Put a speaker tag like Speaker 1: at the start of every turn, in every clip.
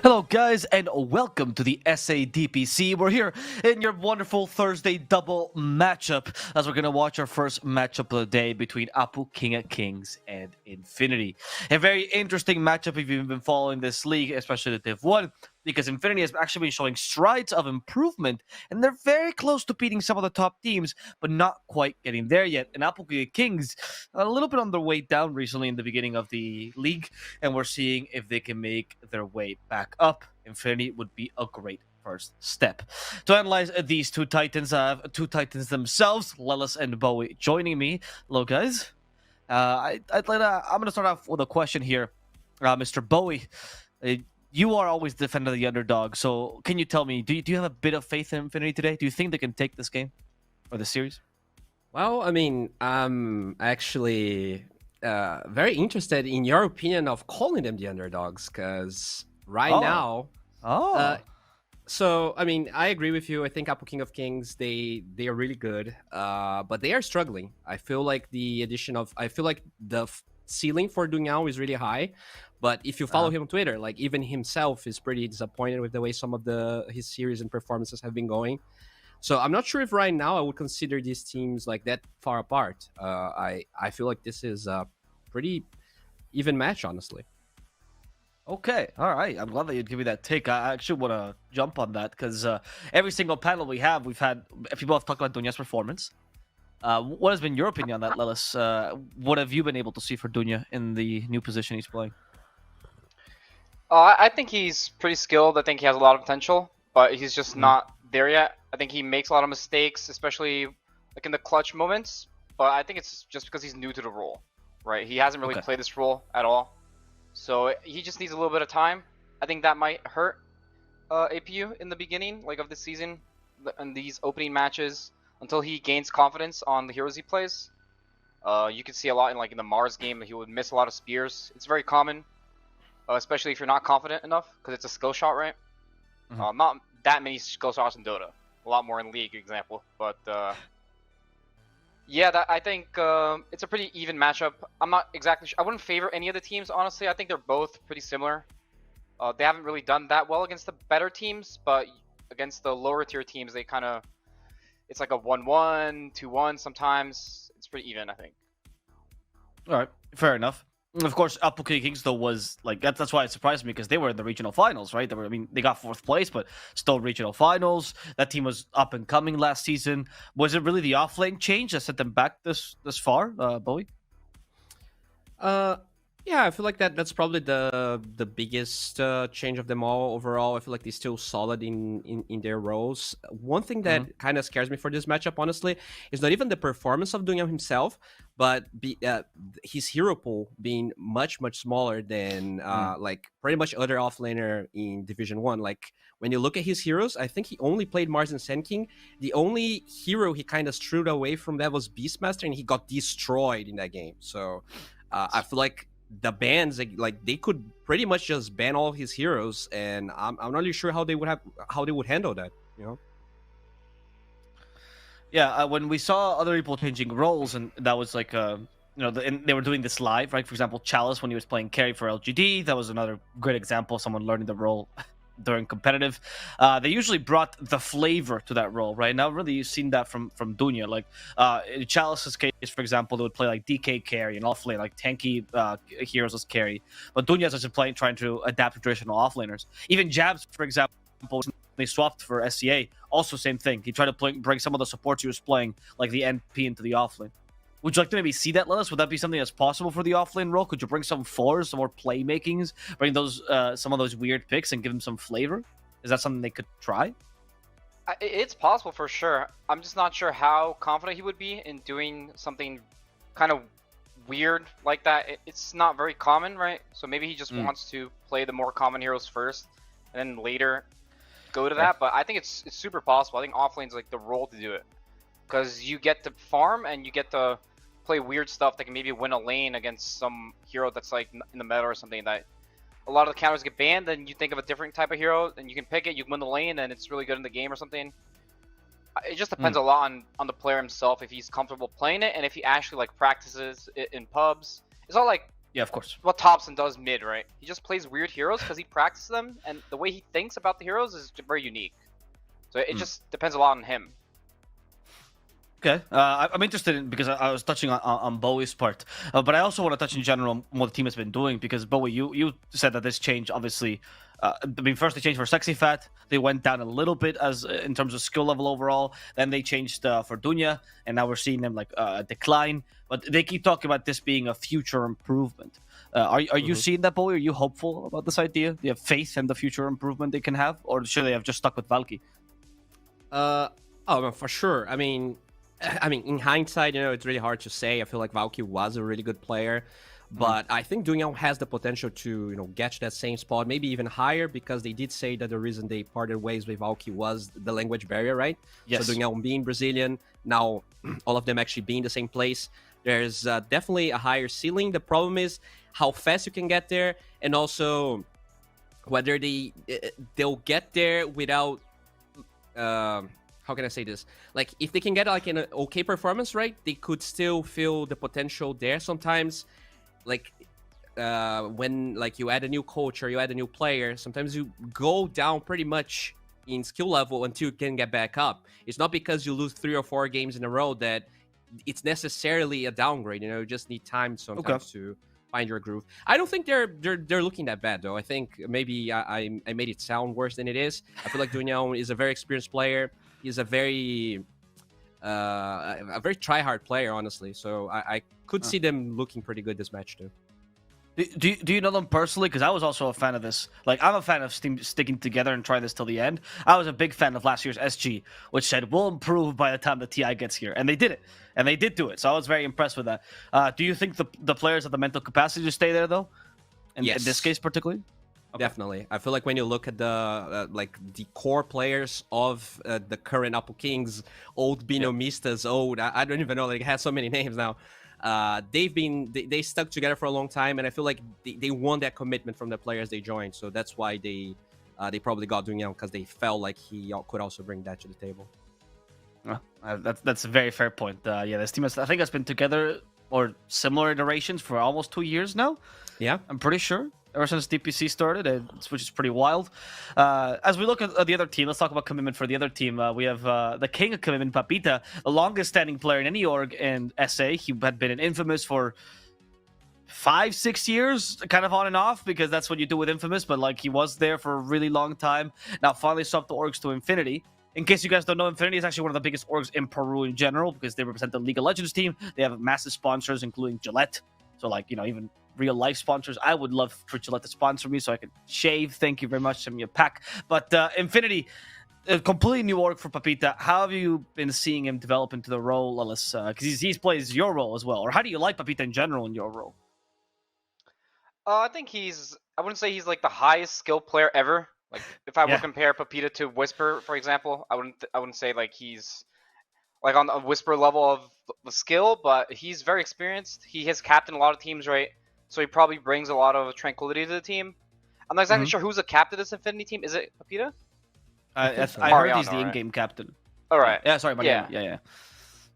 Speaker 1: Hello guys and welcome to the DPC. We're here in your wonderful Thursday double matchup as we're going to watch our first matchup of the day between Apu King of Kings and Infinity. A very interesting matchup if you've been following this league, especially the Div 1, because Infinity has actually been showing strides of improvement and they're very close to beating some of the top teams, but not quite getting there yet. And Apu King of Kings a little bit on their way down recently in the beginning of the league, and we're seeing if they can make their way back up. Infinity would be a great first step. To analyze these two titans, I have two titans themselves, Lelis and Bowie, joining me. Hello, guys. I'm going to start off with a question here. Mr. Bowie, you are always defending the underdog, so can you tell me, do you have a bit of faith in Infinity today? Do you think they can take this game or the series?
Speaker 2: Well, I mean, I'm actually very interested in your opinion of calling them the underdogs, because now... So, I mean, I agree with you. I think Apu King of Kings, they are really good, but they are struggling. I feel like the ceiling for Dunyao is really high, but if you follow him on Twitter, like even himself is pretty disappointed with the way some of his series and performances have been going. So I'm not sure if right now I would consider these teams like that far apart. I feel like this is a pretty even match, honestly.
Speaker 1: Okay, all right. I'm glad that you'd give me that take. I actually want to jump on that because every single panel we've had people have talked about Dunya's performance. What has been your opinion on that, Lelis? What have you been able to see for Dunya in the new position he's playing?
Speaker 3: I think he's pretty skilled. I think he has a lot of potential, but he's just not there yet. I think he makes a lot of mistakes, especially like in the clutch moments. But I think it's just because he's new to the role, right? He hasn't really played this role at all. So he just needs a little bit of time. I think that might hurt APU in the beginning, like of the season, in these opening matches, until he gains confidence on the heroes he plays. You can see a lot in the Mars game that he would miss a lot of spears. It's very common, especially if you're not confident enough, because it's a skill shot, right? Not that many skill shots in Dota. A lot more in League, example. But yeah, I think it's a pretty even matchup. I'm not exactly sure. I wouldn't favor any of the teams, honestly. I think they're both pretty similar. They haven't really done that well against the better teams, but against the lower tier teams, they kind of... It's like a 1-1, 2-1 sometimes. It's pretty even, I think.
Speaker 1: All right, fair enough. Of course, Apu King of Kings though was like that's why it surprised me, because they were in the regional finals, right? They got 4th place, but still regional finals. That team was up and coming last season. Was it really the offlane change that set them back this far, Bowie?
Speaker 2: Yeah, I feel like that's probably the biggest change of them all. Overall, I feel like they're still solid in their roles. One thing that kind of scares me for this matchup, honestly, is not even the performance of Dunya himself, but his hero pool being much smaller than like pretty much other offlaner in Division 1. Like when you look at his heroes, I think he only played Mars and Sand King. The only hero he kind of strewed away from that was Beastmaster, and he got destroyed in that game. So I feel like the bans, like they could pretty much just ban all of his heroes, and I'm not really sure how they would handle that, you know.
Speaker 1: Yeah, when we saw other people changing roles, and that was like and they were doing this live, right? For example, Chalice, when he was playing carry for LGD, that was another great example of someone learning the role during competitive. They usually brought the flavor to that role, right? Now, really, you've seen that from Dunya. Like in Chalice's case, for example, they would play like DK carry and offlane, like tanky heroes as carry. But Dunya's just playing, trying to adapt to traditional offlaners. Even Jabs, for example, they swapped for SCA. Also, same thing. He tried to bring some of the supports he was playing, like the NP, into the offlane. Would you like to maybe see that, Lelis? Would that be something that's possible for the offlane role? Could you bring some fours, some more playmakings, bring those some of those weird picks and give them some flavor? Is that something they could try?
Speaker 3: It's possible for sure. I'm just not sure how confident he would be in doing something kind of weird like that. It's not very common, right? So maybe he just wants to play the more common heroes first, and then later go to that. But I think it's super possible. I think offlane's like the role to do it, because you get to farm and you get to play weird stuff that can maybe win a lane against some hero that's like in the meta or something that a lot of the counters get banned. Then you think of a different type of hero and you can pick it, you win the lane, and it's really good in the game or something. It just depends a lot on the player himself, if he's comfortable playing it and if he actually like practices it in pubs. It's not like
Speaker 1: Yeah, of course.
Speaker 3: what Thompson does mid, right? He just plays weird heroes because he practices them, and the way he thinks about the heroes is very unique. So it just depends a lot on him.
Speaker 1: Okay, I'm interested in because I was touching on Bowie's part, but I also want to touch in general on what the team has been doing because Bowie, you said that this change obviously. I mean, first they changed for Sexy Fat. They went down a little bit as in terms of skill level overall. Then they changed for Dunya, and now we're seeing them like decline. But they keep talking about this being a future improvement. Are you seeing that, Bowie? Are you hopeful about this idea? Do you have faith in the future improvement they can have, or should they have just stuck with Valky?
Speaker 2: Oh, no, for sure. I mean, in hindsight, it's really hard to say. I feel like Valky was a really good player, but I think Dunyang has the potential to, get to that same spot, maybe even higher, because they did say that the reason they parted ways with Valky was the language barrier, right?
Speaker 1: Yes.
Speaker 2: So Dunyang being Brazilian, now all of them actually being the same place, there's definitely a higher ceiling. The problem is how fast you can get there, and also whether they'll get there without how can I say this? Like, if they can get like an okay performance, right, they could still feel the potential there. Sometimes, like, when like you add a new coach or you add a new player, sometimes you go down pretty much in skill level until you can get back up. It's not because you lose 3 or 4 games in a row that it's necessarily a downgrade. You just need time sometimes to find your groove. I don't think they're looking that bad though. I think maybe I made it sound worse than it is. I feel like Dunyang is a very experienced player. He's a very try-hard player, honestly. So I could see them looking pretty good this match too.
Speaker 1: Do you know them personally? Because I was also a fan of this. Like, I'm a fan of sticking together and try this till the end. I was a big fan of last year's SG, which said, we'll improve by the time the TI gets here. And they did it. And they did do it. So I was very impressed with that. Do you think the players have the mental capacity to stay there, though?
Speaker 2: Yes.
Speaker 1: In this case, particularly? Okay.
Speaker 2: Definitely. I feel like when you look at the the core players of the current Apu Kings, old Binomistas, I don't even know, like, it has so many names now. They stuck together for a long time, and I feel like they won that commitment from the players they joined. So that's why they probably got Dunyang, because they felt like he could also bring that to the table.
Speaker 1: That's a very fair point. This team has, I think, has been together or similar iterations for almost 2 years now.
Speaker 2: Yeah,
Speaker 1: I'm pretty sure. Ever since DPC started, which is pretty wild. As we look at the other team, let's talk about commitment for the other team. We have the king of commitment, Papita, the longest standing player in any org in SA. He had been in Infamous for 5-6 years, kind of on and off, because that's what you do with Infamous, but like, he was there for a really long time. Now finally swapped the orgs to Infinity. In case you guys don't know, Infinity is actually one of the biggest orgs in Peru in general, because they represent the League of Legends team. They have massive sponsors, including Gillette. So, like, even real life sponsors. I would love for Gillette to sponsor me so I could shave. Thank you very much. Send me a pack. But Infinity, a completely new org for Papita. How have you been seeing him develop into the role, Ellis? Because he plays your role as well. Or how do you like Papita in general in your role?
Speaker 3: I think I wouldn't say he's like the highest skill player ever. Like, if I would compare Papita to Whisper, for example, I wouldn't say like he's like on a Whisper level of the skill, but he's very experienced. He has captained a lot of teams, right? So he probably brings a lot of tranquility to the team. I'm not exactly sure who's the captain of this Infinity team. Is it Papita?
Speaker 1: I heard he's the in-game captain.
Speaker 3: All right.
Speaker 1: Yeah, sorry, Mariano. Yeah.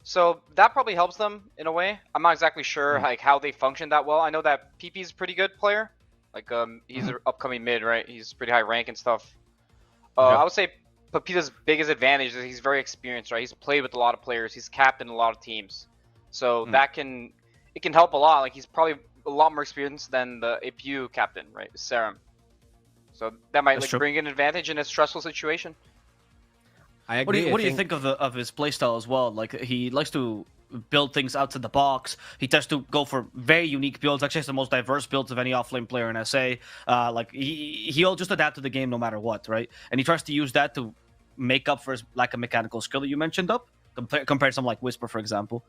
Speaker 3: So that probably helps them in a way. I'm not exactly sure like how they function that well. I know that PP's a pretty good player. Like he's an upcoming mid, right? He's pretty high rank and stuff. I would say Papita's biggest advantage is he's very experienced, right? He's played with a lot of players. He's captained a lot of teams. So it can help a lot. Like, he's probably a lot more experienced than the Epulze captain, right? Serum. So that might bring an advantage in a stressful situation.
Speaker 2: I agree.
Speaker 1: What do you think of his playstyle as well? Like, he likes to build things outside the box. He tends to go for very unique builds. Actually, has the most diverse builds of any offlane player in SA. Like, he'll just adapt to the game no matter what, right? And he tries to use that to make up for his lack of mechanical skill that you mentioned compared to something like Whisper, for example.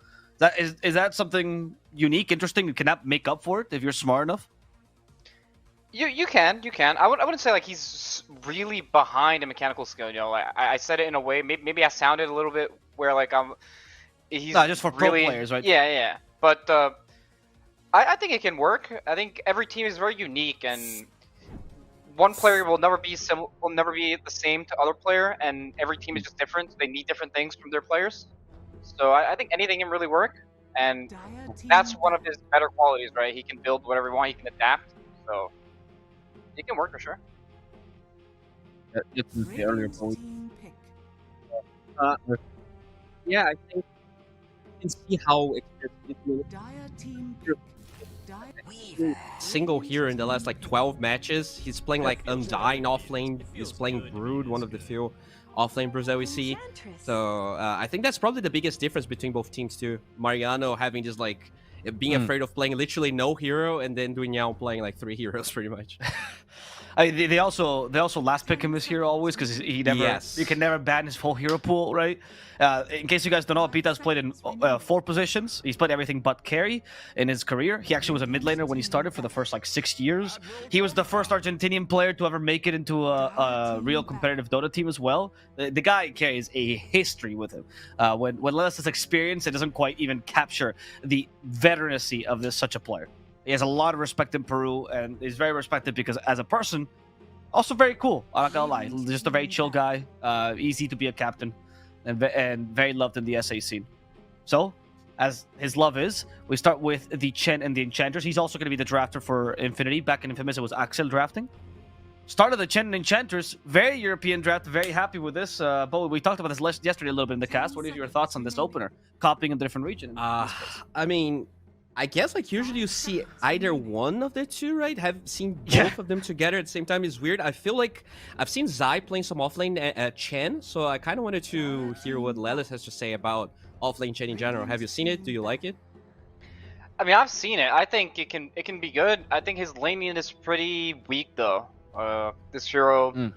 Speaker 1: Is that something unique, interesting? You cannot make up for it if you're smart enough?
Speaker 3: You can. I wouldn't say like he's really behind in mechanical skill. I said it in a way. Maybe I sounded a little bit where like he's
Speaker 1: just for
Speaker 3: really,
Speaker 1: pro players, right?
Speaker 3: Yeah. But I think it can work. I think every team is very unique, and one player will never be the same to other player, and every team is just different. They need different things from their players. So I think anything can really work. and that's one of his better qualities, right? He can build whatever he wants, he can adapt, so it can work for sure.
Speaker 2: It's the earlier point. Yeah, I think you can see how single hero in the last like 12 matches. He's playing like Undying offlane. He's playing Brood, one of the few offlane brews that we see. So I think that's probably the biggest difference between both teams too. Mariano having just like being afraid of playing literally no hero, and then Dunyao playing like 3 heroes pretty much.
Speaker 1: They also last pick him as hero always because he never you can never ban his full hero pool, right? In case you guys don't know, Pita's played in 4 positions. He's played everything but carry in his career. He actually was a mid laner when he started for the first like 6 years. He was the first Argentinian player to ever make it into a real competitive Dota team as well. The guy carries a history with him. When less is experience, it doesn't quite even capture the veterancy of such a player. He has a lot of respect in Peru, and he's very respected because as a person, also very cool. I'm not gonna lie, just a very chill guy, easy to be a captain, and very loved in the SA scene. So, as his love is, we start with the Chen and the Enchanters. He's also going to be the drafter for Infinity. Back in Infamous, it was Axel drafting. Start of the Chen and Enchanters, very European draft, very happy with this. But we talked about this yesterday a little bit in the cast. What are your thoughts on this opener? Copying a different region.
Speaker 2: I mean, I guess like usually you see either one of the two, right? Have seen both of them together at the same time is weird. I feel like I've seen Zai playing some offlane Chen, so I kind of wanted to hear what Lelis has to say about offlane Chen in general. Have you seen it? Do you like it?
Speaker 3: I mean, I've seen it. I think it can be good. I think his laning is pretty weak though. This hero,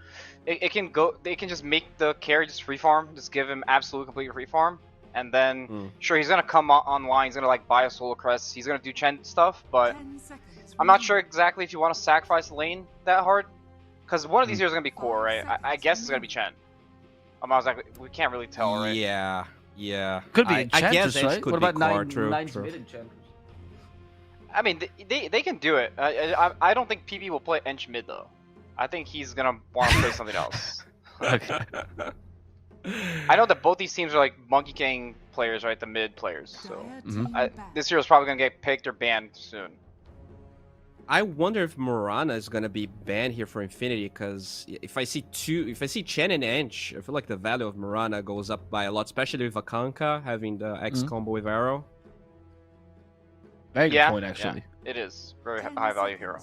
Speaker 3: it can go. They can just make the carry just free farm, just give him absolute complete free farm. And then, sure, he's gonna come online. He's gonna like buy a solo crest. He's gonna do Chen stuff, but I'm not sure exactly if you want to sacrifice the lane that hard, because one of these heroes is gonna be core, right? I guess it's gonna be Chen. I'm not exactly. We can't really tell, right?
Speaker 2: Yeah.
Speaker 1: Could be
Speaker 2: I guess
Speaker 1: right?
Speaker 2: Could
Speaker 1: what about
Speaker 2: be
Speaker 1: nine's mid Enchanters?
Speaker 3: I mean, they can do it. I don't think PP will play Ench mid though. I think he's gonna want to play something else.
Speaker 1: Okay.
Speaker 3: I know that both these teams are like Monkey King players, right? The mid players. So this hero's probably gonna get picked or banned soon.
Speaker 2: I wonder if Morana is gonna be banned here for Infinity, because if I see Chen and Ench, I feel like the value of Morana goes up by a lot, especially with Akanka having the X combo with Arrow.
Speaker 1: Very good point, actually.
Speaker 3: Yeah, it is very high value hero.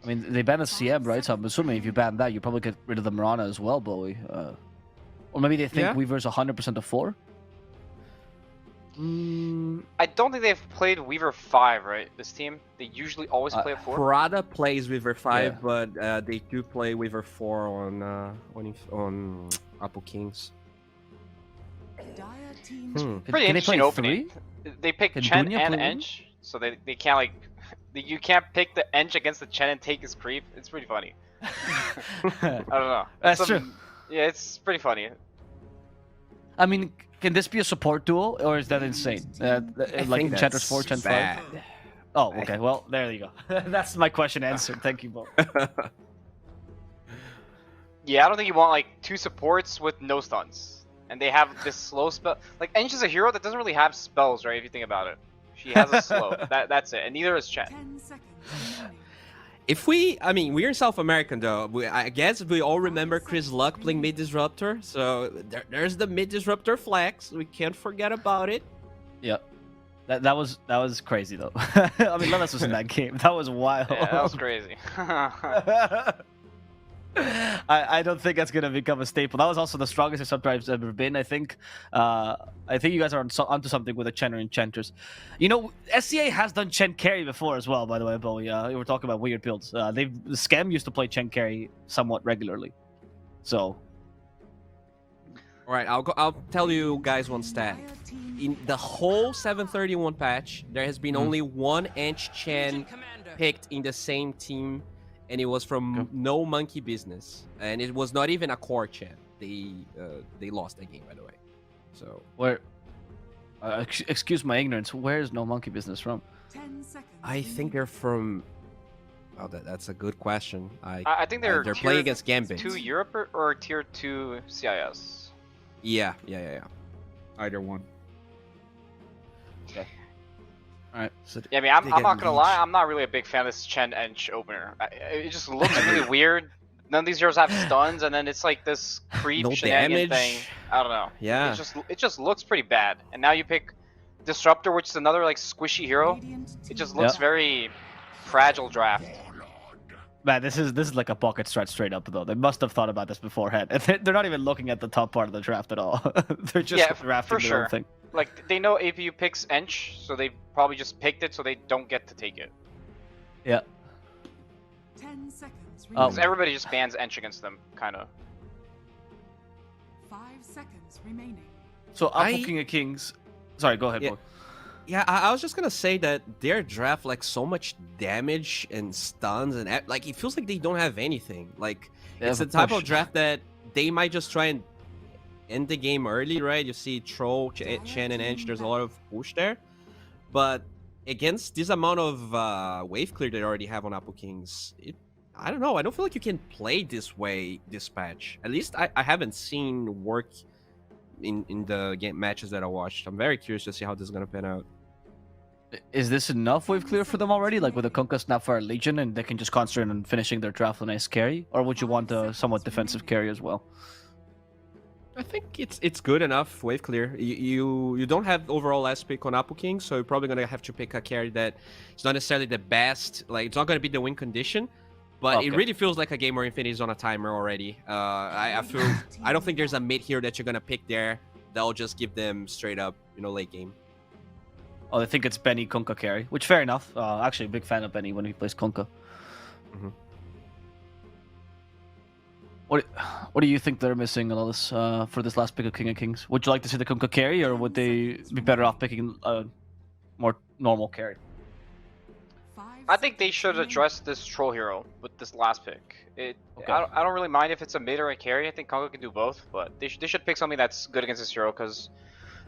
Speaker 1: I mean, they banned a CM, right? So I'm assuming if you ban that, you probably get rid of the Mirana as well, Bowie. Or maybe they think Weaver's 100% of 4?
Speaker 3: I don't think they've played Weaver 5, right? This team? They usually always play a 4?
Speaker 2: Prada plays Weaver 5, but they do play Weaver 4 on Apple Kings.
Speaker 3: Pretty interesting opening. They pick Chen and Ench, so they can't like... You can't pick the Ench against the Chen and take his creep. It's pretty funny. I don't know.
Speaker 1: That's true.
Speaker 3: Yeah, it's pretty funny.
Speaker 1: I mean, can this be a support duel, or is that insane? Like Enchantress 4, Chen 5? Oh, okay. Well, there you go. That's my question answered. Thank you both.
Speaker 3: Yeah, I don't think you want like 2 supports with no stuns. And they have this slow spell. Like, Ench is a hero that doesn't really have spells, right? If you think about it. She has a slow. That's it. And neither is Chen.
Speaker 2: We're in South America though. I guess we all remember Chris Luck playing Mid Disruptor. So there's the Mid Disruptor flex. We can't forget about it.
Speaker 1: Yep. That was crazy though. I mean, Lelis was in that game. That was wild.
Speaker 3: Yeah, that was crazy.
Speaker 1: I don't think that's gonna become a staple. That was also the strongest Disruptor I've ever been. I think you guys are onto something with the Chen or Enchanters. You know, SCA has done Chen carry before as well. By the way, Bowie. We were talking about weird builds. The Scam used to play Chen carry somewhat regularly. So,
Speaker 2: all right, I'll tell you guys one stat. In the whole 731 patch, there has been only one Ench Chen picked in the same team. And it was from No Monkey Business, and it was not even a core Chen. They lost that game, by the way. So
Speaker 1: where? Excuse my ignorance. Where is No Monkey Business from?
Speaker 2: I think they're from. Oh, that's a good question.
Speaker 3: I think they're
Speaker 2: playing against Gambit.
Speaker 3: 2 Europe or tier 2 CIS.
Speaker 2: Yeah. either one.
Speaker 1: Alright.
Speaker 2: So
Speaker 3: Yeah, I mean, I'm not gonna lie, I'm not really a big fan of this Chen Ench opener. It just looks really weird. None of these heroes have stuns, and then it's like this creep
Speaker 2: No
Speaker 3: shenanigan
Speaker 2: damage.
Speaker 3: thing. I don't know.
Speaker 2: Yeah.
Speaker 3: It just looks pretty bad. And now you pick Disruptor, which is another like squishy hero. It just looks very fragile draft.
Speaker 1: Man, this is like a pocket strat straight up though. They must have thought about this beforehand. They're not even looking at the top part of the draft at all. They're just drafting their own thing.
Speaker 3: Like they know APU picks Ench, so they probably just picked it so they don't get to take it.
Speaker 1: Yeah.
Speaker 4: 10 seconds.
Speaker 3: Because everybody just bans Ench against them, kind of.
Speaker 4: 5 seconds remaining.
Speaker 1: So Apple King of Kings. Sorry, go ahead, boy.
Speaker 2: Yeah, I was just gonna say that their draft like so much damage and stuns and like it feels like they don't have anything. Like it's the type of draft that they might just try and end the game early, right? You see Troll, Chen, and Ench. There's a lot of push there, but against this amount of wave clear they already have on Apple Kings, I don't know. I don't feel like you can play this way this patch. At least I haven't seen work in the game matches that I watched. I'm very curious to see how this is gonna pan out.
Speaker 1: Is this enough wave clear for them already? Like with a Kunkka Snapfire Legion, and they can just concentrate on finishing their draft with a nice carry? Or would you want a somewhat defensive carry as well?
Speaker 2: I think it's good enough wave clear. You don't have overall last pick on Apple King, so you're probably gonna have to pick a carry that is not necessarily the best. Like it's not gonna be the win condition, but it really feels like a game where Infinity is on a timer already. I don't think there's a mid here that you're gonna pick there that'll just give them straight up, late game.
Speaker 1: Oh, I think it's Benny Kunkka carry, which fair enough. Actually, a big fan of Benny when he plays Kunkka.
Speaker 2: Mm-hmm.
Speaker 1: What do you think they're missing, Alice, for this last pick of King of Kings? Would you like to see the Kunkka carry, or would they be better off picking a more normal carry?
Speaker 3: I think they should address this troll hero with this last pick. I don't really mind if it's a mid or a carry. I think Kunkka can do both, but they should pick something that's good against this hero, because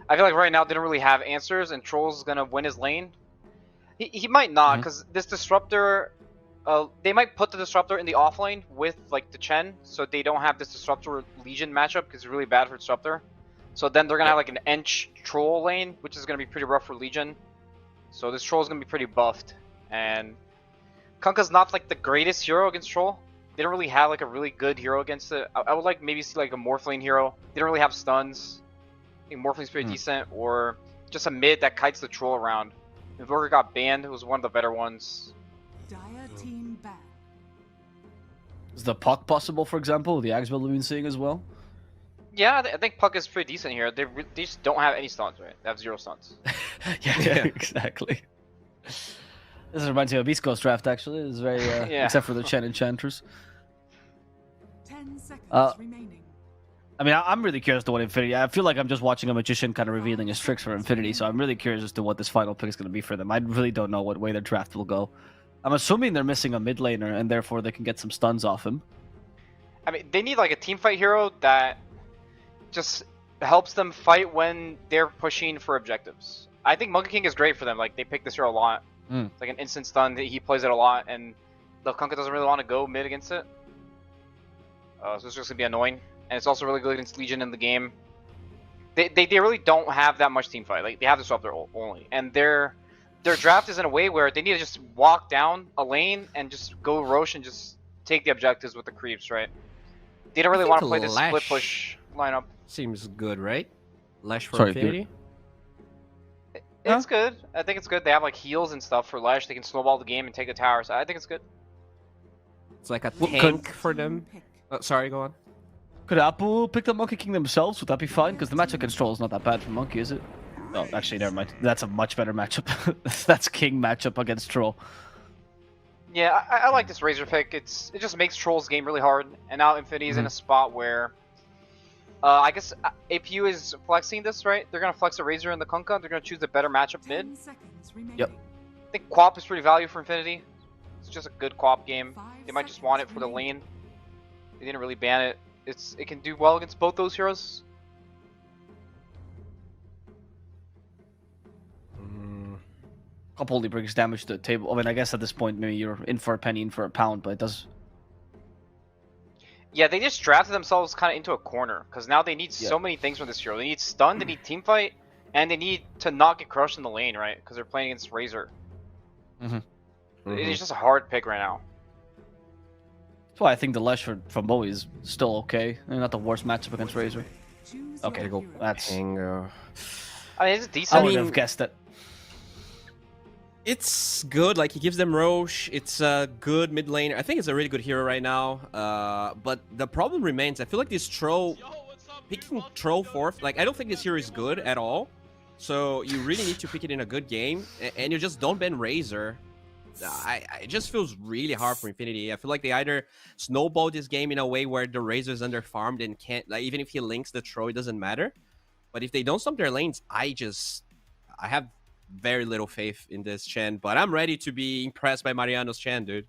Speaker 3: I feel like right now they don't really have answers, and Troll's gonna win his lane. He might not, because this Disruptor, they might put the Disruptor in the off lane with like the Chen, so they don't have this Disruptor Legion matchup, because it's really bad for Disruptor. So then they're gonna have like an Ench Troll lane, which is gonna be pretty rough for Legion. So this Troll is gonna be pretty buffed, and Kunkka's not like the greatest hero against Troll. They don't really have like a really good hero against it. I would like maybe see like a Morphlane hero. They don't really have stuns. I think Morphlane's pretty decent, or just a mid that kites the Troll around. Invoker got banned, it was one of the better ones.
Speaker 4: Dire team ban.
Speaker 1: Is the Puck possible, for example? The Axe build we've been seeing as well?
Speaker 3: Yeah, I think Puck is pretty decent here. They just don't have any stuns, right? They have 0 stuns.
Speaker 1: yeah, exactly. This reminds me of East Coast draft, actually. It's very, except for the Chen Enchanters.
Speaker 4: 10 seconds remaining.
Speaker 1: I mean, I'm really curious to what Infinity... I feel like I'm just watching a magician kind of revealing his tricks for Infinity, so I'm really curious as to what this final pick is going to be for them. I really don't know what way their draft will go. I'm assuming they're missing a mid laner, and therefore they can get some stuns off him.
Speaker 3: I mean, they need like a team fight hero that just helps them fight when they're pushing for objectives. I think Monkey King is great for them. Like, they pick this hero a lot. It's like an instant stun. He plays it a lot, and the Kunkka doesn't really want to go mid against it. So it's just going to be annoying. And it's also really good against Legion in the game. They really don't have that much team fight. Like, they have Disruptor only. And their draft is in a way where they need to just walk down a lane and just go Roche and just take the objectives with the creeps, right? They don't really want to play this split push lineup.
Speaker 2: Seems good, right? Lash for Infinity?
Speaker 3: It's good. I think it's good. They have like heals and stuff for Lash. They can snowball the game and take the towers. I think it's good.
Speaker 2: It's like a tank for them. Sorry, go on.
Speaker 1: Could Apple pick the Monkey King themselves? Would that be fine? Because the matchup against Troll is not that bad for Monkey, is it? Oh, actually, never mind. That's a much better matchup. That's King matchup against Troll.
Speaker 3: Yeah, I like this Razor pick. It just makes Troll's game really hard. And now Infinity is in a spot where... I guess APU is flexing this, right? They're going to flex a Razor in the Kunkka. They're going to choose a better matchup mid.
Speaker 1: Yep.
Speaker 3: I think Quap is pretty value for Infinity. It's just a good Quap game. They might just want it for the lane. They didn't really ban it. It can do well against both those heroes.
Speaker 1: Quap only brings damage to the table. I mean, I guess at this point, maybe you're in for a penny, in for a pound, but it does...
Speaker 3: Yeah, they just drafted themselves kind of into a corner because now they need so many things from this hero. They need stun, they need team fight, and they need to not get crushed in the lane, right? Because they're playing against Razor. It's just a hard pick right now.
Speaker 1: That's why I think the Lesh from Bowie is still okay. And not the worst matchup against Razor. Okay, cool. That's.
Speaker 3: I mean, it's decent.
Speaker 1: I would have guessed it.
Speaker 2: It's good. Like, he gives them Roche. It's a good mid lane. I think it's a really good hero right now. But the problem remains. I feel like this Troll, picking Troll fourth, like, I don't think this hero is good at all. So you really need to pick it in a good game, and you just don't ban Razor. It just feels really hard for Infinity. I feel like they either snowball this game in a way where the Razor is underfarmed and can't, like, even if he links the Troll, it doesn't matter. But if they don't stop their lanes, I have very little faith in this Chen. But I'm ready to be impressed by Mariano's Chen, dude.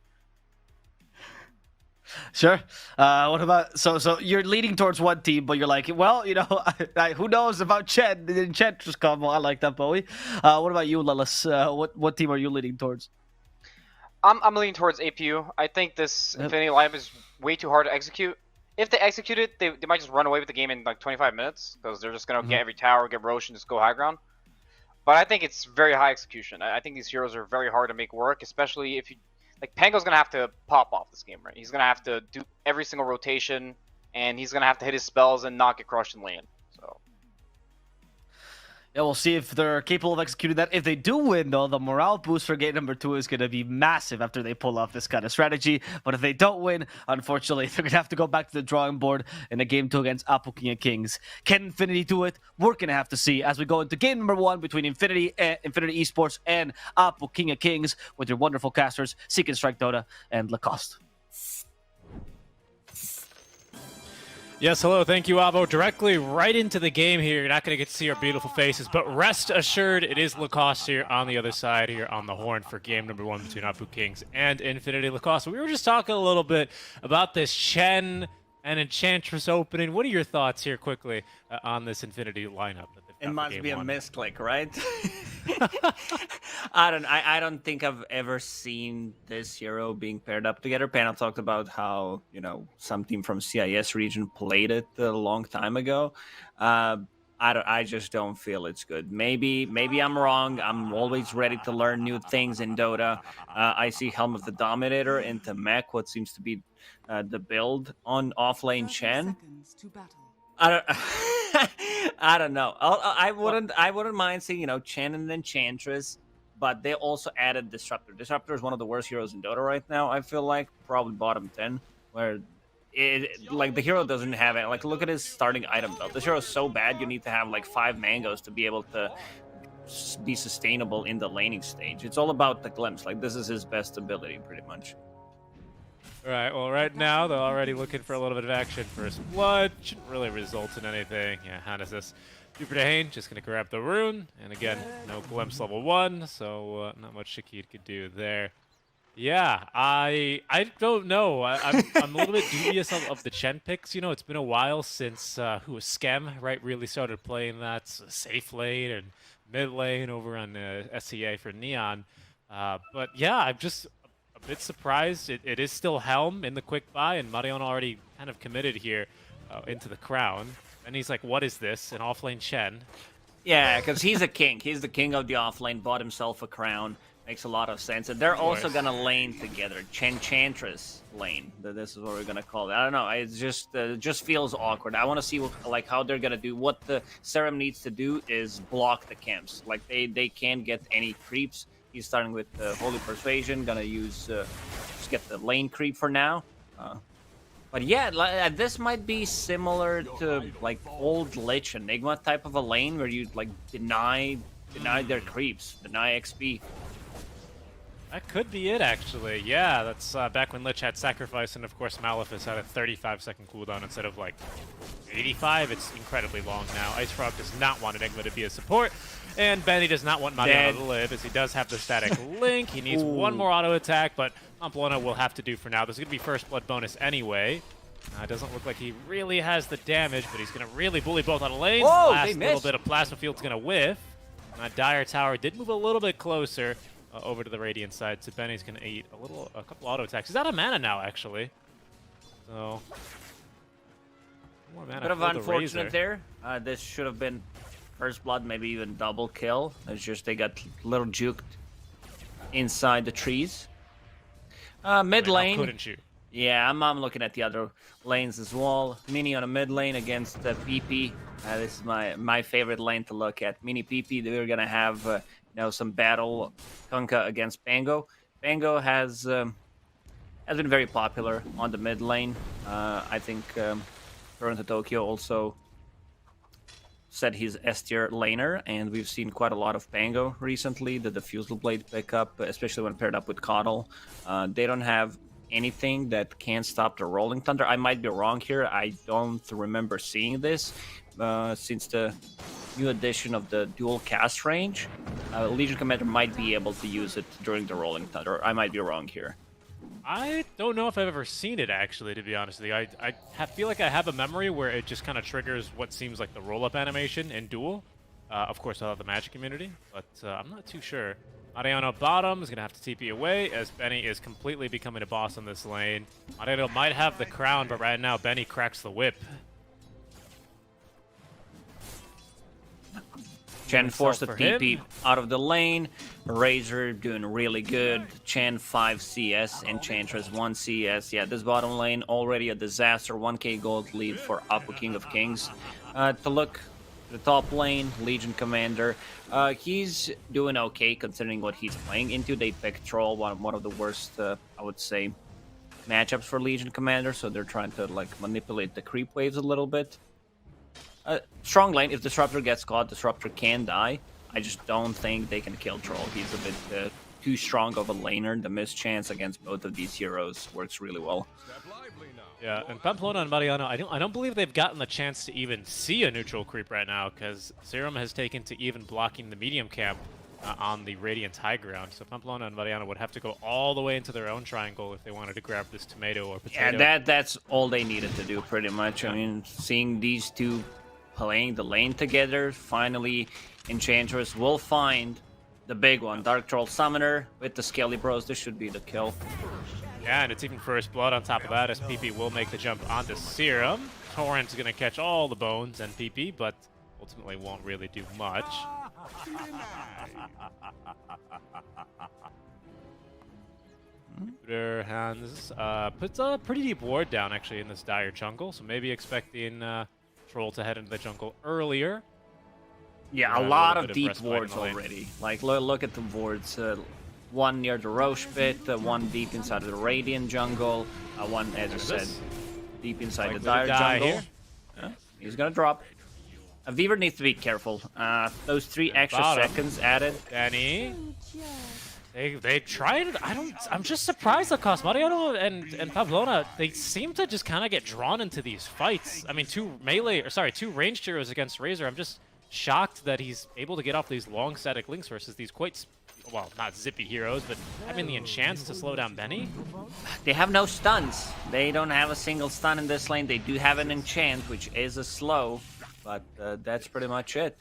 Speaker 1: Sure. What about so you're leaning towards one team, but you're like, well, you know, who knows about Chen? The Enchantress combo. I like that, Bowie. What about you, Lilith? What team are you leaning towards?
Speaker 3: I'm leaning towards APU. I think this Infinity lineup is way too hard to execute. If they execute it, they might just run away with the game in like 25 minutes because they're just gonna get every tower, get Roche, and just go high ground. But I think it's very high execution. I think these heroes are very hard to make work, especially if you like Pango's gonna have to pop off this game, right? He's gonna have to do every single rotation, and he's gonna have to hit his spells and not get crushed in lane. So
Speaker 1: yeah, we'll see if they're capable of executing that. If they do win, though, the morale boost for game number 2 is going to be massive after they pull off this kind of strategy. But if they don't win, unfortunately, they're going to have to go back to the drawing board in a game 2 against Apple King of Kings. Can Infinity do it? We're going to have to see as we go into game number 1 between Infinity Esports and Apple King of Kings with your wonderful casters, SeekNStrike Dota and Lacoste.
Speaker 5: Yes, hello, thank you, Avo. Directly right into the game here. You're not going to get to see our beautiful faces, but rest assured, it is Lacoste here on the other side here on the horn for game number 1 between Apu Kings and Infinity Lacoste. We were just talking a little bit about this Chen and Enchantress opening. What are your thoughts here quickly on this Infinity lineup?
Speaker 6: It must be a misclick, right? I don't think I've ever seen this hero being paired up together. Panel talked about how, you know, some team from CIS region played it a long time ago. I just don't feel it's good. Maybe I'm wrong. I'm always ready to learn new things in Dota. I see Helm of the Dominator into mech, what seems to be the build on offlane Chen. I don't know. I wouldn't mind seeing, you know, Chen and Enchantress, but they also added Disruptor. Disruptor is one of the worst heroes in Dota right now. I feel like probably bottom 10, where like the hero doesn't have it. Like, look at his starting item build. This hero is so bad you need to have like 5 mangoes to be able to be sustainable in the laning stage. It's all about the glimpse. Like, this is his best ability, pretty much.
Speaker 5: All right, well, right now they're already looking for a little bit of action. First blood shouldn't really result in anything. Yeah, how does this? Jupiter Hane just going to grab the rune. And again, no glimpse level 1, so not much Shakid could do there. Yeah, I don't know. I'm a little bit dubious of the Chen picks. You know, it's been a while since who was Schem, right, really started playing that safe lane and mid lane over on SCA for Neon. But yeah, I'm just a bit surprised. It is still Helm in the quick buy, and Marion already kind of committed here into the crown. And he's like, what is this? An offlane Chen.
Speaker 6: Yeah, because he's a king. He's the king of the offlane, bought himself a crown. Makes a lot of sense. And they're also going to lane together. Enchantress lane. This is what we're going to call it. I don't know. It just feels awkward. I want to see like how they're going to do. What the Serum needs to do is block the camps. Like, they can't get any creeps. He's starting with Holy Persuasion. Going to use just get the lane creep for now. But yeah, this might be similar to like old Lich Enigma type of a lane where you like deny their creeps, deny XP.
Speaker 5: That could be it, actually. Yeah, that's back when Lich had Sacrifice, and of course Malefice had a 35-second cooldown instead of like 85. It's incredibly long now. Ice Frog does not want Enigma to be a support, and Benny does not want Mariano to live, as he does have the static link. He needs one more auto attack, but Pamplona will have to do for now. This is going to be first blood bonus anyway. It doesn't look like he really has the damage, but he's going to really bully both out of lanes.
Speaker 6: Whoa,
Speaker 5: Last little bit of Plasma Field's going to whiff. Dire Tower did move a little bit closer over to the Radiant side, so Benny's going to eat a couple auto attacks. He's out of mana now, actually. So More mana
Speaker 6: Bit of
Speaker 5: for the
Speaker 6: unfortunate
Speaker 5: Razor.
Speaker 6: there. This should have been first blood, maybe even double kill. It's just they got a little juked inside the trees. Mid
Speaker 5: I mean, how
Speaker 6: lane.
Speaker 5: couldn't you?
Speaker 6: Yeah, I'm looking at the other lanes as well. Mini on a mid lane against PP. This is my favorite lane to look at. Mini PP. They're gonna have you know, some battle Kunkka against Bango. Bango has been very popular on the mid lane. I think Toronto Tokyo also said he's S tier laner, and we've seen quite a lot of Bango recently. The Diffusal Blade pickup, especially when paired up with Coddle. They don't have anything that can stop the Rolling Thunder. I might be wrong here. I don't remember seeing this since the new addition of the dual cast range. Legion Commander might be able to use it during the Rolling Thunder. I might be wrong here.
Speaker 5: I don't know if I've ever seen it, actually, to be honest with you. I feel like I have a memory where it just kind of triggers what seems like the roll-up animation in Duel. Of course, I'll have the Magic immunity, but I'm not too sure. Mariano bottom is going to have to TP away as Benny is completely becoming a boss on this lane. Mariano might have the crown, but right now Benny cracks the whip.
Speaker 6: Chen forced the
Speaker 5: for
Speaker 6: TP
Speaker 5: him.
Speaker 6: out of the lane. Razor doing really good. Chen 5 CS, Enchantress 1 CS. Yeah, this bottom lane already a disaster. 1k gold lead for Apu King of Kings. To look the top lane, Legion Commander. He's doing okay considering what he's playing into. They picked Troll, one of the worst, I would say, matchups for Legion Commander. So they're trying to like manipulate the creep waves a little bit. Strong lane. If Disruptor gets caught, Disruptor can die. I just don't think they can kill Troll. He's a bit too strong of a laner. The mischance against both of these heroes works really well.
Speaker 5: Yeah, and Pamplona and Mariano, I don't believe they've gotten the chance to even see a neutral creep right now, because Serum has taken to even blocking the medium camp on the Radiant high ground. So Pamplona and Mariano would have to go all the way into their own triangle if they wanted to grab this tomato or potato.
Speaker 6: Yeah, that's all they needed to do, pretty much. I mean, seeing these two playing the lane together, finally Enchantress will find the big one. Dark Troll Summoner with the Skelly Bros. This should be the kill.
Speaker 5: Yeah, and it's even first blood on top of that as PP will make the jump onto Serum. Torrent's going to catch all the bones and PP, but ultimately won't really do much. Their hands puts a pretty deep ward down actually in this dire jungle, so maybe expecting Troll to head into the jungle earlier.
Speaker 6: Yeah, a lot of deep wards already. Like, look at the wards. One near the Roche pit, one deep inside of the Radiant jungle, one, as I said, deep inside the Dire jungle. Here. He's gonna drop. Weaver needs to be careful. Those 3 extra seconds added.
Speaker 5: Danny. They tried. I'm just surprised Lacoste, Mariano, and Pamplona. They seem to just kind of get drawn into these fights. I mean, two ranged heroes against Razor. I'm just shocked that he's able to get off these long static links versus these quite, well, not zippy heroes, but having the enchants to slow down Benny.
Speaker 6: They have no stuns. They don't have a single stun in this lane. They do have an enchant, which is a slow, but that's pretty much it.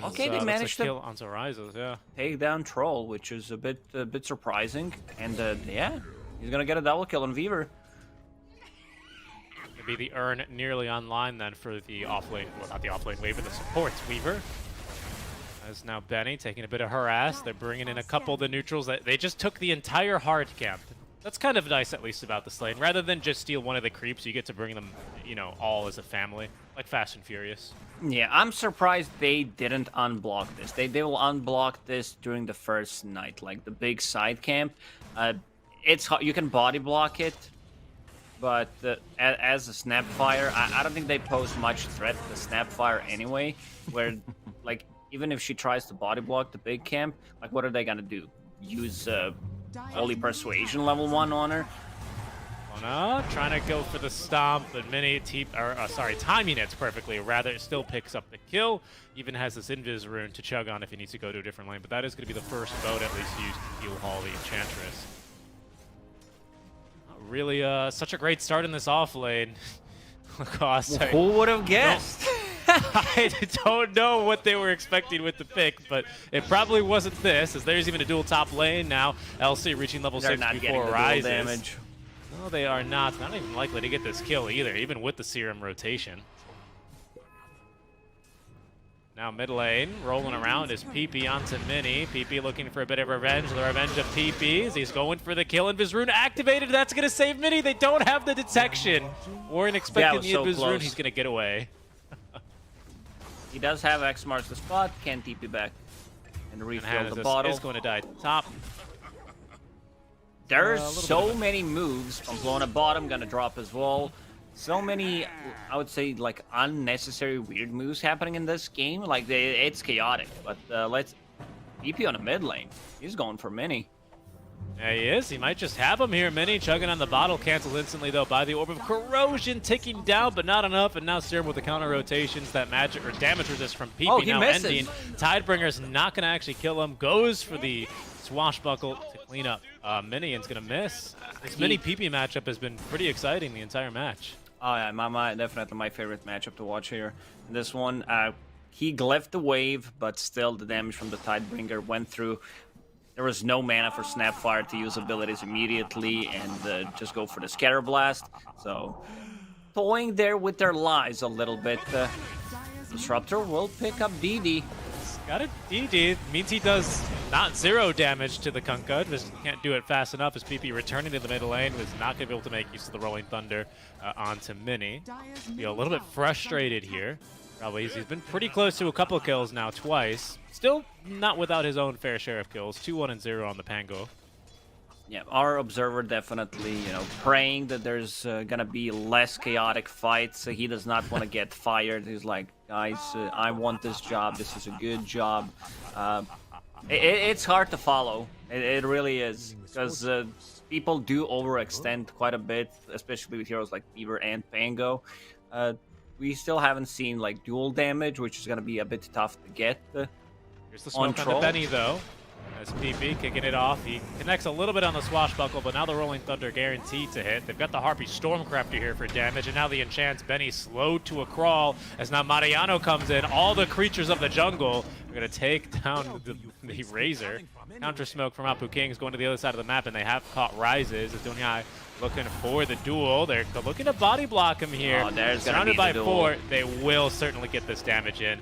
Speaker 6: Okay, they managed to
Speaker 5: kill onto Rises, yeah.
Speaker 6: take down Troll, which is a bit surprising, and yeah, he's gonna get a double kill on Weaver.
Speaker 5: Maybe the urn nearly online then for the offlane, well, not the offlane wave, but the support Weaver. As now Benny taking a bit of harass. They're bringing in a couple of the neutrals. They just took the entire hard camp. That's kind of nice, at least, about this lane. Rather than just steal one of the creeps, you get to bring them, you know, all as a family, like Fast and Furious.
Speaker 6: Yeah, I'm surprised they didn't unblock this. They will unblock this during the first night, like the big side camp. It's you can body block it, but as a Snapfire, I don't think they pose much threat to Snapfire anyway. Where, like, even if she tries to body block the big camp, like, what are they gonna do? Use Holy Persuasion level 1 on her?
Speaker 5: Trying to go for the stomp, but timing it perfectly. Rather, it still picks up the kill. Even has this Invis rune to chug on if he needs to go to a different lane. But that is going to be the first boat at least used to heal Hall the Enchantress. Not really such a great start in this off lane. Lacoste.
Speaker 6: Who would have guessed?
Speaker 5: I don't know what they were expecting with the pick, but it probably wasn't this, as there's even a dual top lane now. LC reaching level 6 before Rises. No, they are not. Not even likely to get this kill either, even with the serum rotation. Now mid lane, rolling around is PP onto Mini. PP looking for a bit of revenge. The revenge of PP's. He's going for the kill, and Vizrune activated. That's going to save Mini. They don't have the detection. Weren't expecting the Vizrune. He's going to get away.
Speaker 6: He does have X marks the spot. Can TP back and refill the bottle.
Speaker 5: Is going to die top.
Speaker 6: There's so many moves. I'm blowing a bottom, gonna drop as well. So many, I would say, like unnecessary weird moves happening in this game. Like it's chaotic. But let's EP on the mid lane. He's going for Mini.
Speaker 5: Yeah, he is. He might just have him here. Mini chugging on the bottle, cancels instantly though by the Orb of Corrosion, ticking down, but not enough. And now Serum with the counter rotations, that magic or damage resist from PP.
Speaker 6: Oh, he
Speaker 5: now
Speaker 6: misses.
Speaker 5: ending. Tidebringer's not gonna actually kill him. Goes for the swashbuckle to clean up. Mini and's gonna miss. This Mini PP matchup has been pretty exciting the entire match.
Speaker 6: Oh yeah, definitely my favorite matchup to watch here. This one, he glyphed the wave, but still the damage from the Tidebringer went through. There was no mana for Snapfire to use abilities immediately and just go for the Scatter Blast. So, toying there with their lives a little bit. Disruptor will pick up DD.
Speaker 5: Got it. DD means he does not 0 damage to the Kunkka. Just can't do it fast enough as PP returning to the middle lane was not going to be able to make use of the Rolling Thunder onto Mini. Be a little bit frustrated here. Probably he's been pretty close to a couple of kills now, twice. Still not without his own fair share of kills. 2-1 and 0 on the Pango.
Speaker 6: Yeah, our observer definitely, praying that there's gonna be less chaotic fights. He does not want to get fired. He's like, guys, I want this job. This is a good job. It's hard to follow. It really is, because people do overextend quite a bit, especially with heroes like Beaver and Pango. We still haven't seen like dual damage, which is gonna be a bit tough to get.
Speaker 5: Here's the smoke on the Benny though. As PP kicking it off, he connects a little bit on the swashbuckle, but now the Rolling Thunder guaranteed to hit. They've got the Harpy Stormcrafter here for damage, and now the Enchant's Benny slowed to a crawl as now Mariano comes in. All the creatures of the jungle are going to take down the Razor. Counter smoke from Apu Kings going to the other side of the map, and they have caught Rises. As Dunyai looking for the duel. They're looking to body block him here.
Speaker 6: Oh, there's
Speaker 5: surrounded by
Speaker 6: the
Speaker 5: 4. They will certainly get this damage in.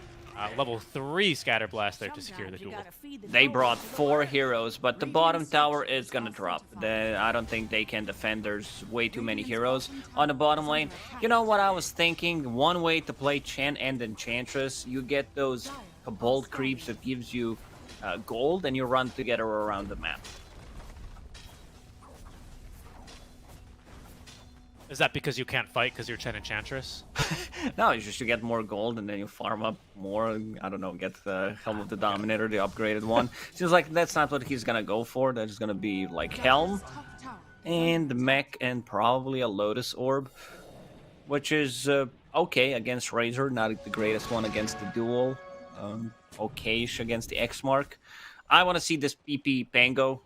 Speaker 5: Level 3 Scatter Blast there to secure the duel.
Speaker 6: They brought 4 heroes, but the bottom tower is gonna drop. I don't think they can defend. There's way too many heroes on the bottom lane. You know what I was thinking? One way to play Chen and Enchantress, you get those Bold creeps that gives you gold, and you run together around the map.
Speaker 5: Is that because you can't fight because you're Chen Enchantress?
Speaker 6: No, it's just you get more gold and then you farm up more. I don't know, get the Helm of the Dominator, the upgraded one. Seems like that's not what he's gonna go for. That's gonna be like Helm and Mech and probably a Lotus Orb, which is okay against Razor, not the greatest one against the duel. Okay-ish against the X-Mark. I want to see this PP Pango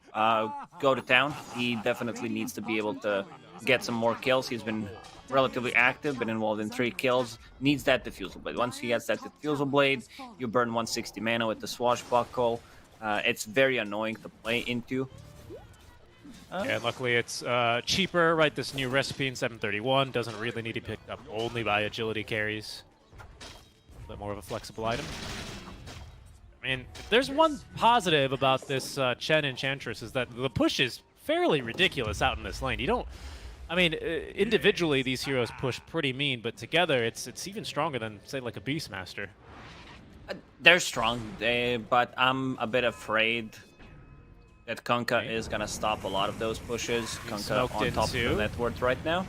Speaker 6: go to town. He definitely needs to be able to get some more kills. He's been relatively active, been involved in 3 kills. Needs that Diffusal Blade. Once he gets that Diffusal Blade, you burn 160 mana with the Swashbuckle. It's very annoying to play into.
Speaker 5: Yeah, and luckily it's cheaper, right? This new recipe in 731 doesn't really need to be picked up only by agility carries. A bit more of a flexible item. I mean, if there's one positive about this Chen Enchantress is that the push is fairly ridiculous out in this lane. You don't... I mean, individually these heroes push pretty mean, but together it's even stronger than, say, like a Beastmaster.
Speaker 6: They're strong, but I'm a bit afraid that Kunkka is going to stop a lot of those pushes. Kunkka on top of the net worth right now.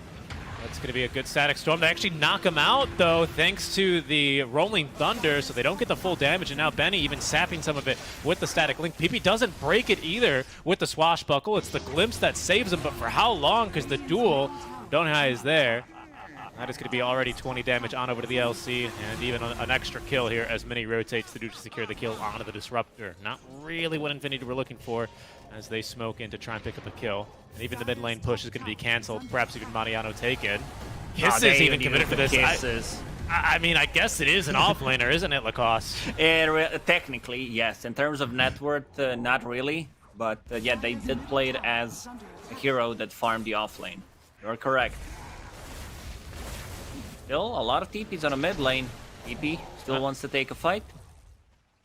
Speaker 5: That's going to be a good static storm. They actually knock him out, though, thanks to the Rolling Thunder, so they don't get the full damage. And now Benny even sapping some of it with the static link. PP doesn't break it either with the swashbuckle. It's the glimpse that saves him, but for how long? Because the duel, Donhai is there. That is going to be already 20 damage on over to the LC, and even an extra kill here as Mini rotates to secure the kill onto the Disruptor. Not really what Infinity were looking for as they smoke in to try and pick up a kill. And even the mid lane push is going to be canceled, perhaps even Mariano taken. Kisses even committed for this.
Speaker 6: Kisses.
Speaker 5: I mean, I guess it is an offlaner, isn't it, Lacoste?
Speaker 6: Technically, yes. In terms of net worth, not really. But yeah, they did play it as a hero that farmed the offlane. You're correct. Still, a lot of TPs on a mid lane. TP still wants to take a fight.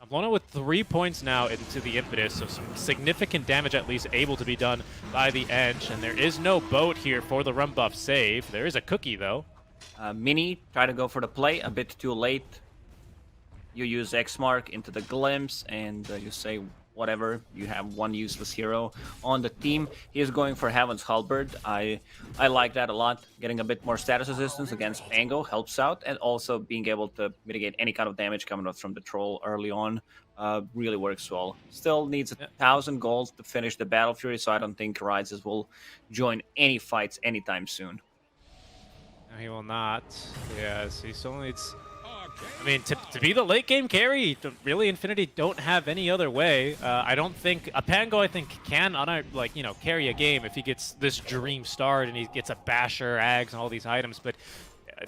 Speaker 5: Pamplona with 3 points now into the Impetus, so some significant damage at least able to be done by the Ench. And there is no boat here for the run buff save. There is a cookie, though.
Speaker 6: Mini, try to go for the play, a bit too late. You use X mark into the glimpse, and you say whatever. You have one useless hero on the team. He is going for Heaven's Halberd. I like that a lot. Getting a bit more status resistance against Pango helps out, and also being able to mitigate any kind of damage coming out from the troll early on really works well. Still needs 1,000 gold to finish the Battle Fury, so I don't think Rises will join any fights anytime soon.
Speaker 5: No, he will not. Yes, he still needs... I mean, to be the late game carry, really Infinity don't have any other way. I don't think a Pango can carry a game if he gets this dream start and he gets a Basher, Ags, and all these items. But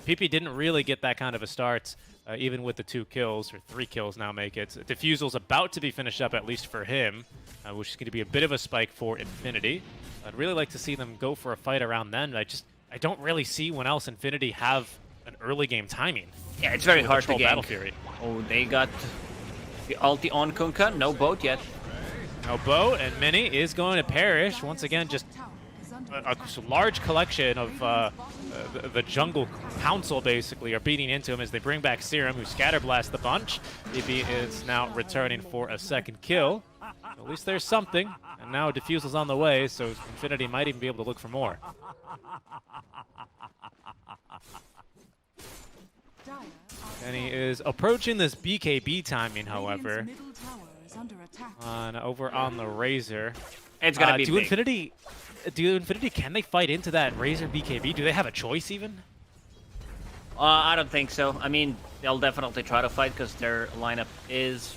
Speaker 5: PP didn't really get that kind of a start, even with the 2 kills, or 3 kills now make it. Diffusal's about to be finished up, at least for him, which is going to be a bit of a spike for Infinity. I'd really like to see them go for a fight around then. I don't really see when else Infinity have an early game timing.
Speaker 6: Yeah, it's very hard to get.
Speaker 5: Battle Fury.
Speaker 6: Oh, they got the ulti on Kunkka. No boat yet.
Speaker 5: No boat, and Mini is going to perish. Once again, just a large collection of the jungle council basically are beating into him as they bring back Serum, who scatterblast the bunch. DB is now returning for a second kill. At least there's something. And now Diffusal's on the way, so Infinity might even be able to look for more. And he is approaching this BKB timing, however. Over on the Razor.
Speaker 6: It's gonna be big.
Speaker 5: Infinity, can they fight into that Razor BKB? Do they have a choice even?
Speaker 6: I don't think so. I mean, they'll definitely try to fight because their lineup is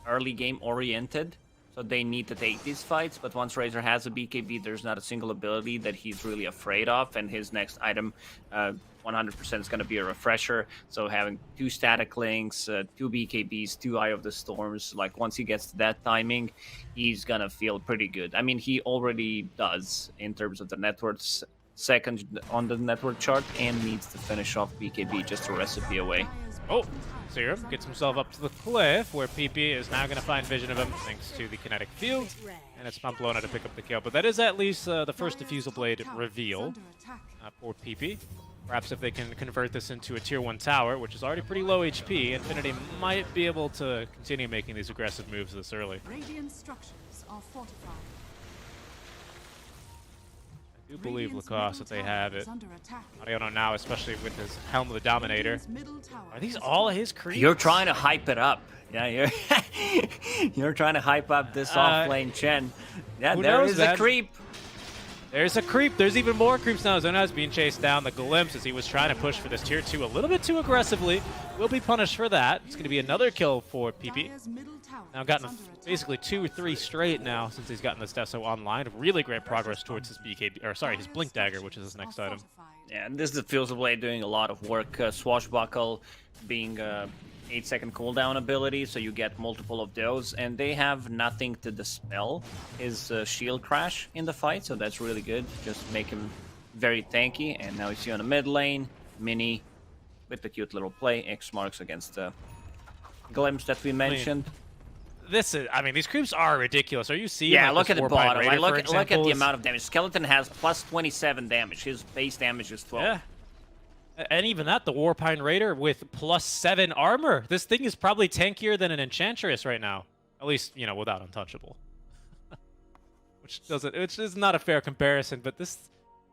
Speaker 6: early game oriented. So they need to take these fights, but once Razor has a BKB, there's not a single ability that he's really afraid of, and his next item 100% is going to be a refresher. So having 2 static links, 2 BKBs, 2 Eye of the Storms, like once he gets to that timing, he's going to feel pretty good. I mean, he already does in terms of the networks, second on the network chart, and needs to finish off BKB just a recipe away.
Speaker 5: Oh, Serum gets himself up to the cliff, where PP is now going to find vision of him thanks to the kinetic field, and it's Pamplona to pick up the kill. But that is at least the first Diffusal Blade reveal for PP. Perhaps if they can convert this into a tier 1 tower, which is already pretty low HP, Infinity might be able to continue making these aggressive moves this early.
Speaker 4: Radiant structures are fortified.
Speaker 5: I do believe Lacoste that they have it. Mariano now, especially with his Helm of the Dominator. Are these all his creeps?
Speaker 6: You're trying to hype it up. Yeah, you're trying to hype up this off-lane Chen. Yeah, there is a creep.
Speaker 5: There's a creep. There's even more creeps now. Zona's being chased down. The Glimpse, as he was trying to push for this tier 2 a little bit too aggressively, will be punished for that. It's going to be another kill for PP. Now gotten basically 2 or 3 straight now since he's gotten this Deso online. Really great progress towards his BKB, or sorry, his Blink Dagger, which is his next item.
Speaker 6: Yeah, and this is the Diffusal Blade doing a lot of work. Swashbuckle being 8-second cooldown ability, so you get multiple of those, and they have nothing to dispel his shield crash in the fight, so that's really good. Just make him very tanky, and now we see on the mid lane, Mini with the cute little play, X marks against the Glimpse that we mentioned.
Speaker 5: I mean, these creeps are ridiculous. Are you seeing?
Speaker 6: Yeah,
Speaker 5: like,
Speaker 6: look at the bottom.
Speaker 5: Raider,
Speaker 6: look at the
Speaker 5: is...
Speaker 6: amount of damage. Skeleton has plus 27 damage. His base damage is 12.
Speaker 5: Yeah. And even that, the Warpine Raider with plus 7 armor. This thing is probably tankier than an Enchantress right now. At least, you know, without Untouchable. Which is not a fair comparison, but this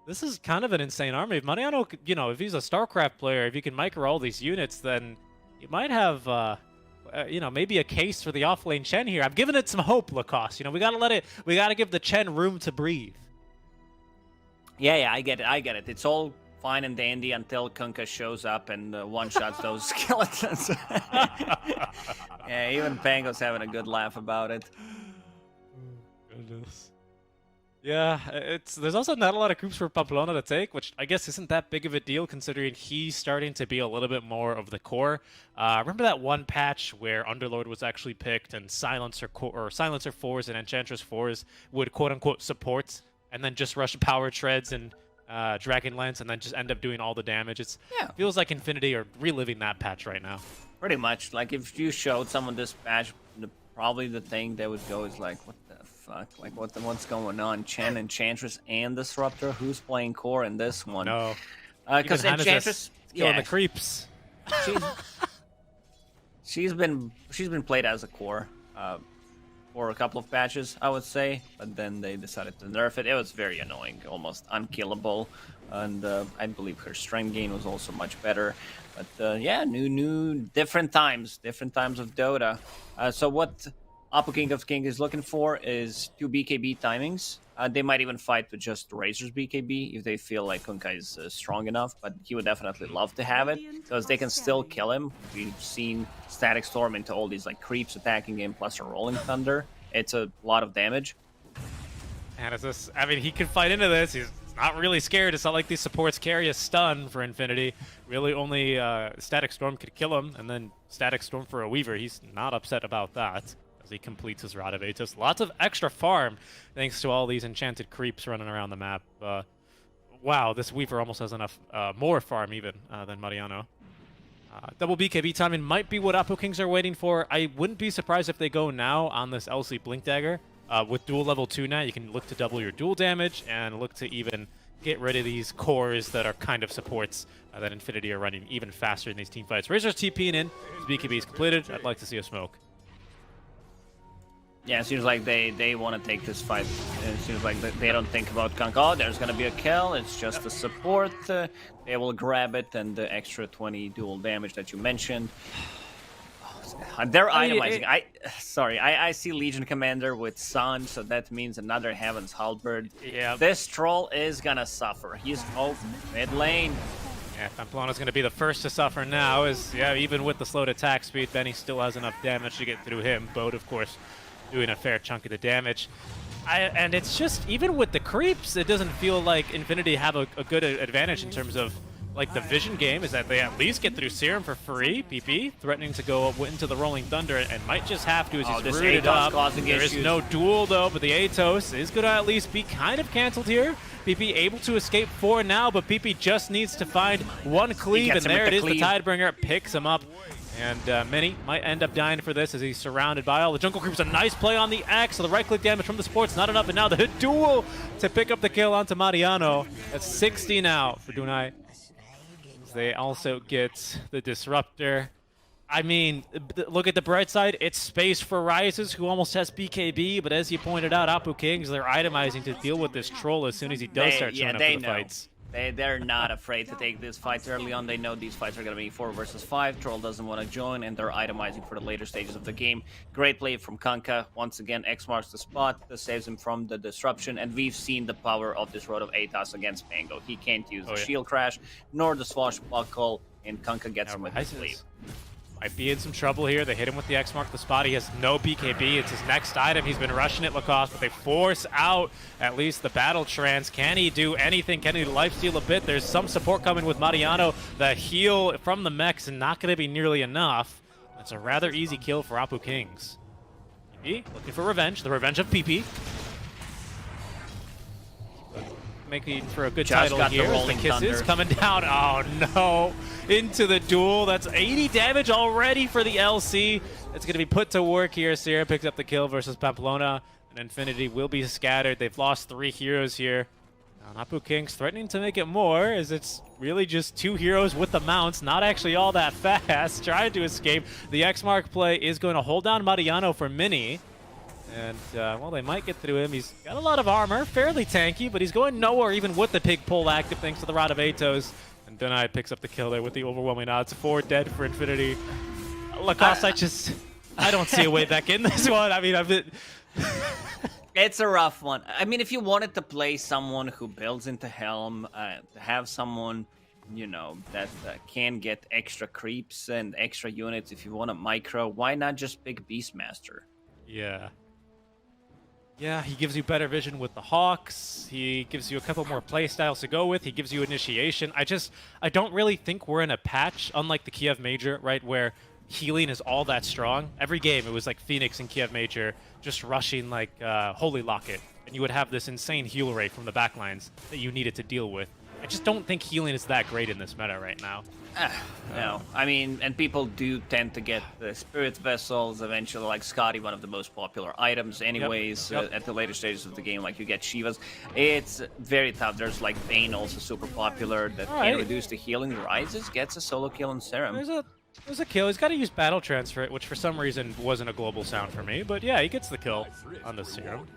Speaker 5: is kind of an insane army. If Mariano, you know, if he's a StarCraft player, if he can micro all these units, then you might have, you know, maybe a case for the offlane Chen here. I'm giving it some hope, Lacoste. You know, we gotta give the Chen room to breathe.
Speaker 6: Yeah, I get it. It's all fine and dandy until Kunkka shows up and one-shots those skeletons. Yeah, even Pango's having a good laugh about it.
Speaker 5: Goodness. Yeah, there's also not a lot of groups for Pamplona to take, which I guess isn't that big of a deal considering he's starting to be a little bit more of the core. Remember that one patch where Underlord was actually picked and Silencer 4s and Enchantress 4s would quote-unquote support and then just rush Power Treads and Dragon Lance, and then just end up doing all the damage. It
Speaker 6: Yeah.
Speaker 5: feels like Infinity are reliving that patch right now.
Speaker 6: Pretty much. Like, if you showed someone this patch, probably the thing they would go is like, what the fuck? Like, what's going on? Chen, Enchantress, and Disruptor? Who's playing core in this one?
Speaker 5: No.
Speaker 6: Because
Speaker 5: Even Hana's
Speaker 6: Enchantress...
Speaker 5: killing the creeps.
Speaker 6: She's been played as a core for a couple of patches, I would say, but then they decided to nerf it. It was very annoying, almost unkillable, and I believe her strength gain was also much better. But yeah, different times of Dota. So what Apu King of King is looking for is 2 BKB timings. They might even fight with just Razor's BKB if they feel like Kunkka is strong enough, but he would definitely love to have it, because they can still kill him. We've seen Static Storm into all these like creeps attacking him, plus a Rolling Thunder. It's a lot of damage.
Speaker 5: And it's just, I mean, he can fight into this. He's not really scared. It's not like these supports carry a stun for Infinity. Really, only Static Storm could kill him, and then Static Storm for a Weaver. He's not upset about that. He completes his Rod of Atos. Lots of extra farm thanks to all these enchanted creeps running around the map. Wow, this Weaver almost has enough more farm even than Mariano. Double BKB timing might be what Apu Kings are waiting for. I wouldn't be surprised if they go now on this LC Blink Dagger. With dual level 2 now, you can look to double your dual damage and look to even get rid of these cores that are kind of supports that Infinity are running even faster in these team fights. Razor's TPing in. His BKB is completed. I'd like to see a smoke.
Speaker 6: Yeah, it seems like they want to take this fight. It seems like they don't think about Kunkka. Oh, there's going to be a kill. It's just a support. They will grab it, and the extra 20 dual damage that you mentioned. They're itemizing. I see Legion Commander with Sun, so that means another Heaven's Halberd.
Speaker 5: Yeah.
Speaker 6: This troll is going to suffer. He's mid lane.
Speaker 5: Yeah, Pamplona's going to be the first to suffer now. Even with the slowed attack speed, Benny still has enough damage to get through him. Bode, of course, doing a fair chunk of the damage. And it's just, even with the creeps, it doesn't feel like Infinity have a good advantage in terms of like the vision game, is that they at least get through Serum for free. PP threatening to go into the Rolling Thunder and might just have to as he's rooted up. There is no duel though, but the Atos is going to at least be kind of cancelled here. PP able to escape 4 now, but PP just needs to find one cleave, and there it is. The Tidebringer picks him up. And Mini might end up dying for this as he's surrounded by all the jungle creeps. A nice play on the X. So the right-click damage from the support's not enough. And now the duel to pick up the kill onto Mariano. That's 60 now for Dunai. They also get the Disruptor. I mean, look at the bright side. It's space for Rises, who almost has BKB. But as you pointed out, Apu Kings, they're itemizing to deal with this troll as soon as he does start showing up for the fights.
Speaker 6: They're not afraid to take these fights early on. They know these fights are going to be 4 versus 5. Troll doesn't want to join, and they're itemizing for the later stages of the game. Great play from Kunkka. Once again, X marks the spot. That saves him from the disruption, and we've seen the power of this Rod of Atos against Mango. He can't use the Shield Crash, nor the Swashbuckle, and Kunkka gets him with his sleeve.
Speaker 5: Might be in some trouble here. They hit him with the X mark the spot. He has no BKB. It's his next item. He's been rushing it, Lacoste, but they force out at least the battle trance. Can he do anything? Can he lifesteal a bit? There's some support coming with Mariano. The heal from the mechs is not going to be nearly enough. It's a rather easy kill for Apu Kings. PP looking for revenge. The revenge of PP. Making for a good title here. The kisses coming down. Oh no! Into the duel. That's 80 damage already for the LC. It's going to be put to work here. Sierra picks up the kill versus Pamplona, and Infinity will be scattered. They've lost 3 heroes here. Now Apu Kings threatening to make it more, as it's really just 2 heroes with the mounts, not actually all that fast, trying to escape. The X mark play is going to hold down Mariano for Mini. And, well, they might get through him. He's got a lot of armor, fairly tanky, but he's going nowhere even with the pig pull active thanks to the Rod of Atos. And Dunai picks up the kill there with the overwhelming odds. 4 dead for Infinity. Lacoste, I don't see a way back in this one. I mean,
Speaker 6: It's a rough one. I mean, if you wanted to play someone who builds into Helm, to have someone, you know, that can get extra creeps and extra units, if you want a micro, why not just pick Beastmaster?
Speaker 5: Yeah. Yeah, he gives you better vision with the Hawks. He gives you a couple more playstyles to go with. He gives you initiation. I don't really think we're in a patch, unlike the Kiev Major, right, where healing is all that strong. Every game, it was like Phoenix and Kiev Major just rushing like Holy Locket and you would have this insane heal rate from the backlines that you needed to deal with. I just don't think healing is that great in this meta right now.
Speaker 6: No, I mean, and people do tend to get the Spirit Vessels, eventually, like Scotty, one of the most popular items anyways,
Speaker 5: Yep.
Speaker 6: at the later stages of the game, like you get Shivas. It's very tough. There's like Bane also super popular that can reduce the healing. Rises, gets a solo kill on Serum.
Speaker 5: There's a kill. He's got to use Battle Transfer, which for some reason wasn't a global sound for me, but yeah, he gets the kill on the Serum.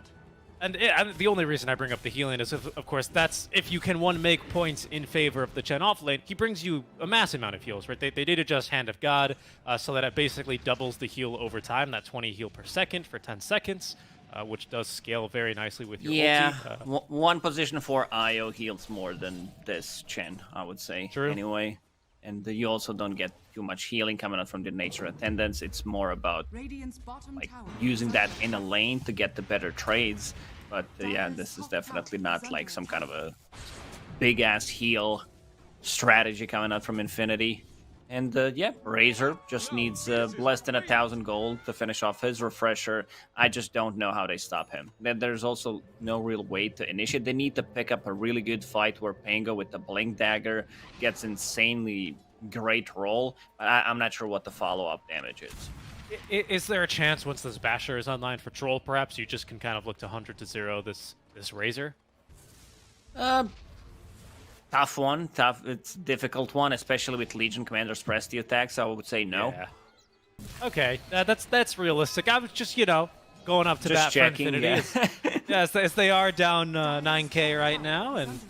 Speaker 5: And the only reason I bring up the healing is, of course, that's if you can make points in favor of the Chen off lane, he brings you a massive amount of heals, right? They did adjust Hand of God so that it basically doubles the heal over time, that 20 heal per second for 10 seconds, which does scale very nicely with your ulti.
Speaker 6: One position for IO heals more than this Chen, I would say.
Speaker 5: True.
Speaker 6: Anyway. And you also don't get too much healing coming out from the nature attendance. It's more about like using that in a lane to get the better trades. But yeah, this is definitely not like some kind of a big-ass heal strategy coming out from Infinity. And yeah, Razor just needs less than 1,000 gold to finish off his refresher. I just don't know how they stop him. There's also no real way to initiate. They need to pick up a really good fight where Pango with the Blink Dagger gets insanely great roll. I'm not sure what the follow-up damage is.
Speaker 5: Is there a chance once this Basher is online for Troll, perhaps you just can kind of look to 100-0 this Razor?
Speaker 6: Tough one. It's a difficult one, especially with Legion Commanders press the attack, so I would say no.
Speaker 5: Yeah. Okay, that's realistic. I was just, going up to
Speaker 6: just
Speaker 5: bat
Speaker 6: checking,
Speaker 5: for Infinity.
Speaker 6: yeah.
Speaker 5: As they are down 9k right now, and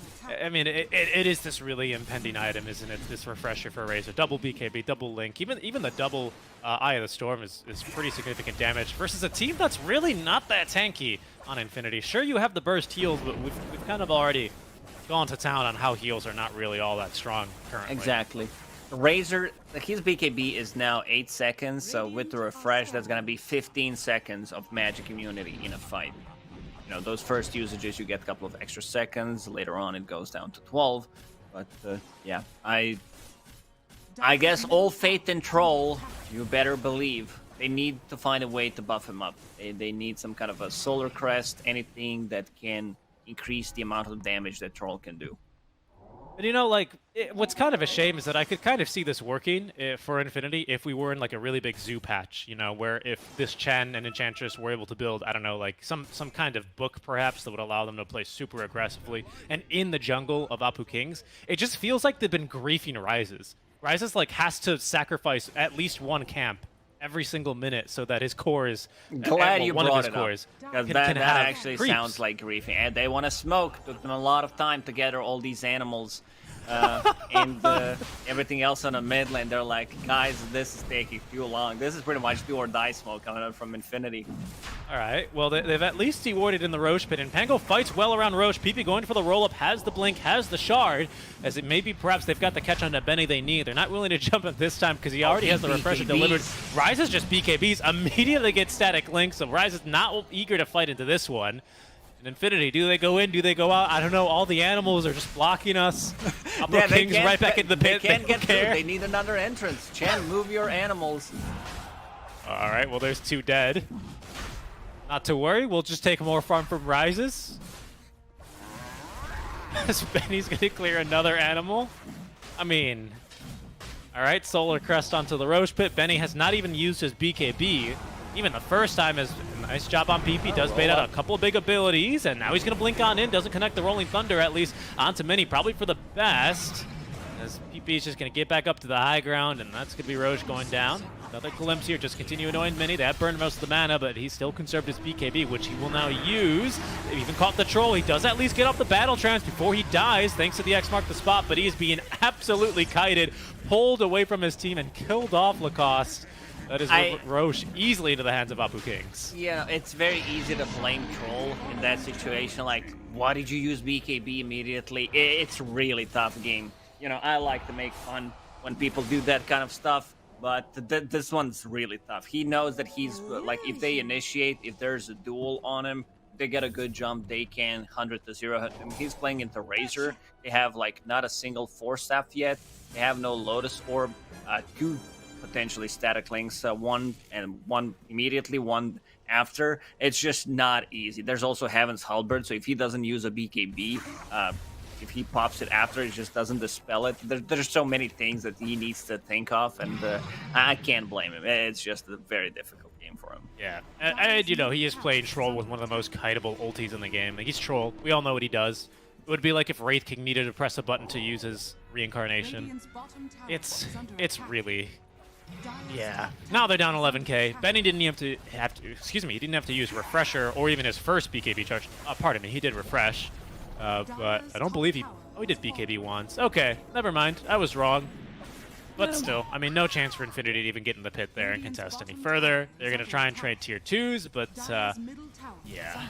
Speaker 5: I mean, it is this really impending item, isn't it? This refresher for Razor. Double BKB, double Link. Even the double Eye of the Storm is pretty significant damage versus a team that's really not that tanky on Infinity. Sure, you have the burst heals, but we've kind of already gone to town on how heals are not really all that strong currently.
Speaker 6: Exactly. Razor, his BKB is now 8 seconds, so with the refresh, that's going to be 15 seconds of magic immunity in a fight. Those first usages, you get a couple of extra seconds. Later on, it goes down to 12. But yeah, I guess all faith in Troll, you better believe. They need to find a way to buff him up. They need some kind of a Solar Crest, anything that can increase the amount of damage that Troll can do.
Speaker 5: And what's kind of a shame is that I could kind of see this working for Infinity if we were in like a really big zoo patch, where if this Chen and Enchantress were able to build, I don't know, like some kind of book perhaps that would allow them to play super aggressively and in the jungle of Apu Kings, it just feels like they've been griefing Rises. Rises has to sacrifice at least one camp every single minute so that his core is
Speaker 6: glad you
Speaker 5: one
Speaker 6: brought
Speaker 5: of his
Speaker 6: it
Speaker 5: cores
Speaker 6: up, because
Speaker 5: can
Speaker 6: that
Speaker 5: have
Speaker 6: actually
Speaker 5: creeps.
Speaker 6: sounds like griefing, and they want to smoke. Took them a lot of time to gather all these animals and everything else on the mid lane. They're like, guys, this is taking too long. This is pretty much do or die smoke coming out from Infinity.
Speaker 5: All right, well, they've at least dewarded in the Roche pit, and Pango fights well around Roche. PP going for the roll-up, has the blink, has the shard, as it maybe perhaps they've got the catch on Benny they need. They're not willing to jump him this time because he already has the refresher delivered. Ryze is just BKBs, immediately get static link, so Ryze is not eager to fight into this one. And Infinity, do they go in? Do they go out? I don't know. All the animals are just blocking us.
Speaker 6: Yeah,
Speaker 5: King's right back into the pit.
Speaker 6: They can't get through.
Speaker 5: care.
Speaker 6: They need another entrance. Chen, move your animals.
Speaker 5: All right, well, there's 2 dead. Not to worry, we'll just take more farm from Rises. As Benny's going to clear another animal. I mean, all right, Solar Crest onto the Roche pit. Benny has not even used his BKB. Even the first time is a nice job on PP. Does bait out a couple of big abilities, and now he's going to blink on in. Doesn't connect the Rolling Thunder, at least, onto Mini. Probably for the best, as PP is just going to get back up to the high ground, and that's going to be Roche going down. Another glimpse here, just continue annoying Mini. They have burned most of the mana, but he still conserved his BKB, which he will now use. They've even caught the Troll. He does at least get off the battle trance before he dies, thanks to the X mark the spot, but he is being absolutely kited, pulled away from his team, and killed off Lacoste. That is Roche easily into the hands of Apu Kings.
Speaker 6: Yeah, it's very easy to blame Troll in that situation. Like, why did you use BKB immediately? It's a really tough game. I like to make fun when people do that kind of stuff, but this one's really tough. He knows that he's, like, if they initiate, if there's a duel on him, they get a good jump, they can 100-0 him. He's playing into Razor. They have, like, not a single Force Staff yet. They have no Lotus Orb. 2 potentially static links, one immediately, one after, it's just not easy. There's also Heaven's Halberd, so if he doesn't use a BKB, if he pops it after, it just doesn't dispel it. There's so many things that he needs to think of, and I can't blame him. It's just a very difficult game for him.
Speaker 5: Yeah, and you know, he is playing Troll with one of the most kiteable ultis in the game. Like, he's Troll. We all know what he does. It would be like if Wraith King needed to press a button to use his reincarnation. It's really... Yeah. Now they're down 11k. Benny didn't have to, excuse me, he didn't have to use Refresher or even his first BKB charge. Pardon me, he did Refresh. But I don't believe he... Oh, he did BKB once. Okay, never mind. I was wrong. But still, I mean, no chance for Infinity to even get in the pit there and contest any further. They're going to try and trade tier 2s, but yeah.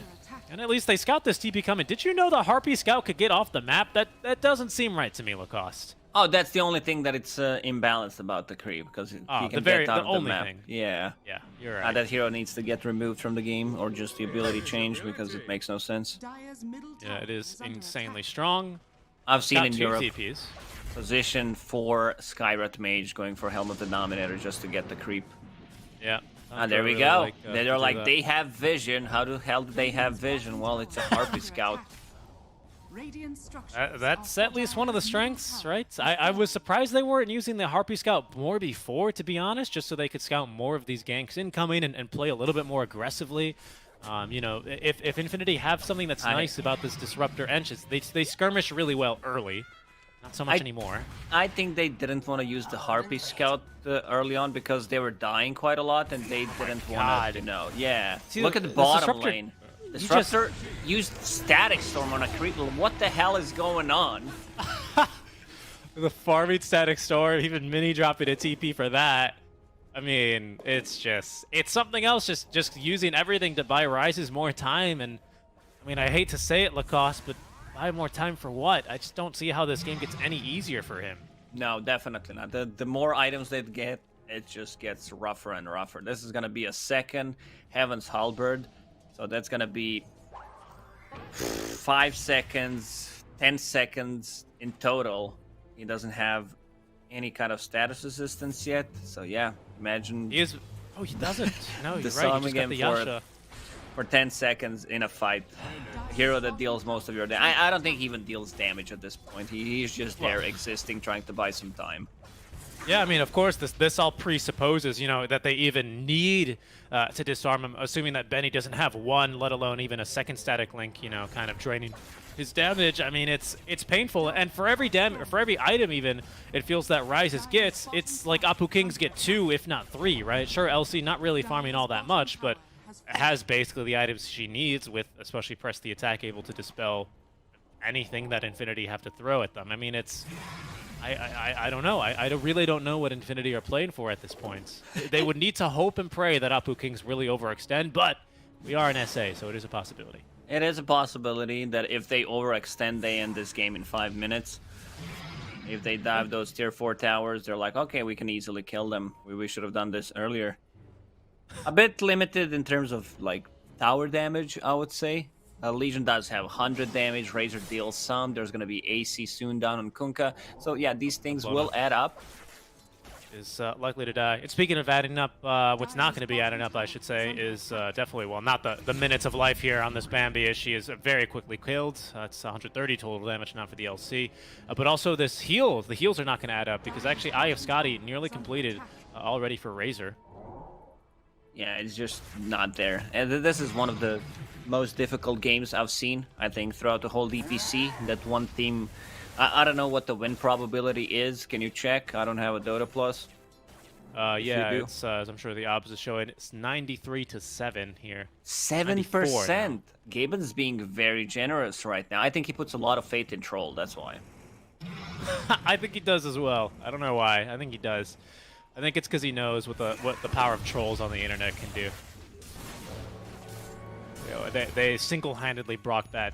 Speaker 5: And at least they scout this TP coming. Did you know the Harpy Scout could get off the map? That doesn't seem right to me, Lacoste.
Speaker 6: Oh, that's the only thing that it's imbalanced about the creep, because he can get out of the map.
Speaker 5: Thing.
Speaker 6: Yeah.
Speaker 5: Yeah, you're right.
Speaker 6: That hero needs to get removed from the game, or just the ability change, because it makes no sense.
Speaker 5: Yeah, it is insanely strong.
Speaker 6: I've seen
Speaker 5: Got
Speaker 6: in
Speaker 5: two
Speaker 6: Europe
Speaker 5: TPs.
Speaker 6: position for Skywrath Mage going for Helmet Denominator just to get the creep.
Speaker 5: Yeah.
Speaker 6: There we go. They're like, they have vision. How the hell do they have vision? Well, it's a Harpy Scout.
Speaker 5: That's at least one of the strengths, right? I was surprised they weren't using the Harpy Scout more before, to be honest, just so they could scout more of these ganks incoming and play a little bit more aggressively. You know, if Infinity have something that's nice about this Disruptor Enches, they skirmish really well early. Not so much anymore.
Speaker 6: I think they didn't want to use the Harpy Scout early on because they were dying quite a lot and they didn't want to, you know. Yeah.
Speaker 5: See,
Speaker 6: look at the bottom lane. Disruptor used Static Storm on a creep. What the hell is going on?
Speaker 5: The farming Static Storm, even mini dropping a TP for that. I mean, it's something else. Just using everything to buy Rises more time. And I mean, I hate to say it, Lacoste, but buy more time for what? I just don't see how this game gets any easier for him.
Speaker 6: No, definitely not. The more items they get, it just gets rougher and rougher. This is gonna be a second Heaven's Halberd. So that's gonna be 5 seconds, 10 seconds in total. He doesn't have any kind of status resistance yet. So yeah, imagine.
Speaker 5: He is. Oh, he doesn't. No, you're right. He just got the Yasha.
Speaker 6: For 10 seconds in a fight. A hero that deals most of your damage. I don't think he even deals damage at this point. He's just there existing, trying to buy some time.
Speaker 5: Yeah, I mean, of course, this all presupposes, you know, that they even need to disarm him, assuming that Benny doesn't have one, let alone even a second static link, you know, kind of draining his damage. I mean, it's painful, and for every item even, it feels that Rises gets, it's like Apu Kings get 2, if not 3, right? Sure, LC not really farming all that much, but has basically the items she needs, with especially Press the Attack able to dispel anything that Infinity have to throw at them. I mean, it's... I don't know. I really don't know what Infinity are playing for at this point. They would need to hope and pray that Apu Kings really overextend, but we are an SA, so it is a possibility.
Speaker 6: It is a possibility that if they overextend, they end this game in 5 minutes. If they dive those tier 4 towers, they're like, okay, we can easily kill them. We should have done this earlier. A bit limited in terms of, like, tower damage, I would say. Legion does have 100 damage, Razor deals some, there's going to be AC soon down on Kunkka. So yeah, these things will add up.
Speaker 5: Is likely to die. And speaking of adding up, what's not going to be adding up, I should say, is definitely, well, not the minutes of life here on this Bambi, as she is very quickly killed. It's 130 total damage, not for the LC. But also this heal, the heals are not going to add up, because actually Eye of Scotty nearly completed already for Razor.
Speaker 6: Yeah, it's just not there. And this is one of the most difficult games I've seen, I think, throughout the whole DPC. That one team, I don't know what the win probability is. Can you check? I don't have a Dota Plus.
Speaker 5: Yeah, it's, as I'm sure the odds is showing, it's 93-7 here.
Speaker 6: 7%. Gaben's being very generous right now. I think he puts a lot of faith in Troll, that's why.
Speaker 5: I think he does as well. I don't know why. I think he does. I think it's because he knows what the power of trolls on the internet can do. You know, they single-handedly brought that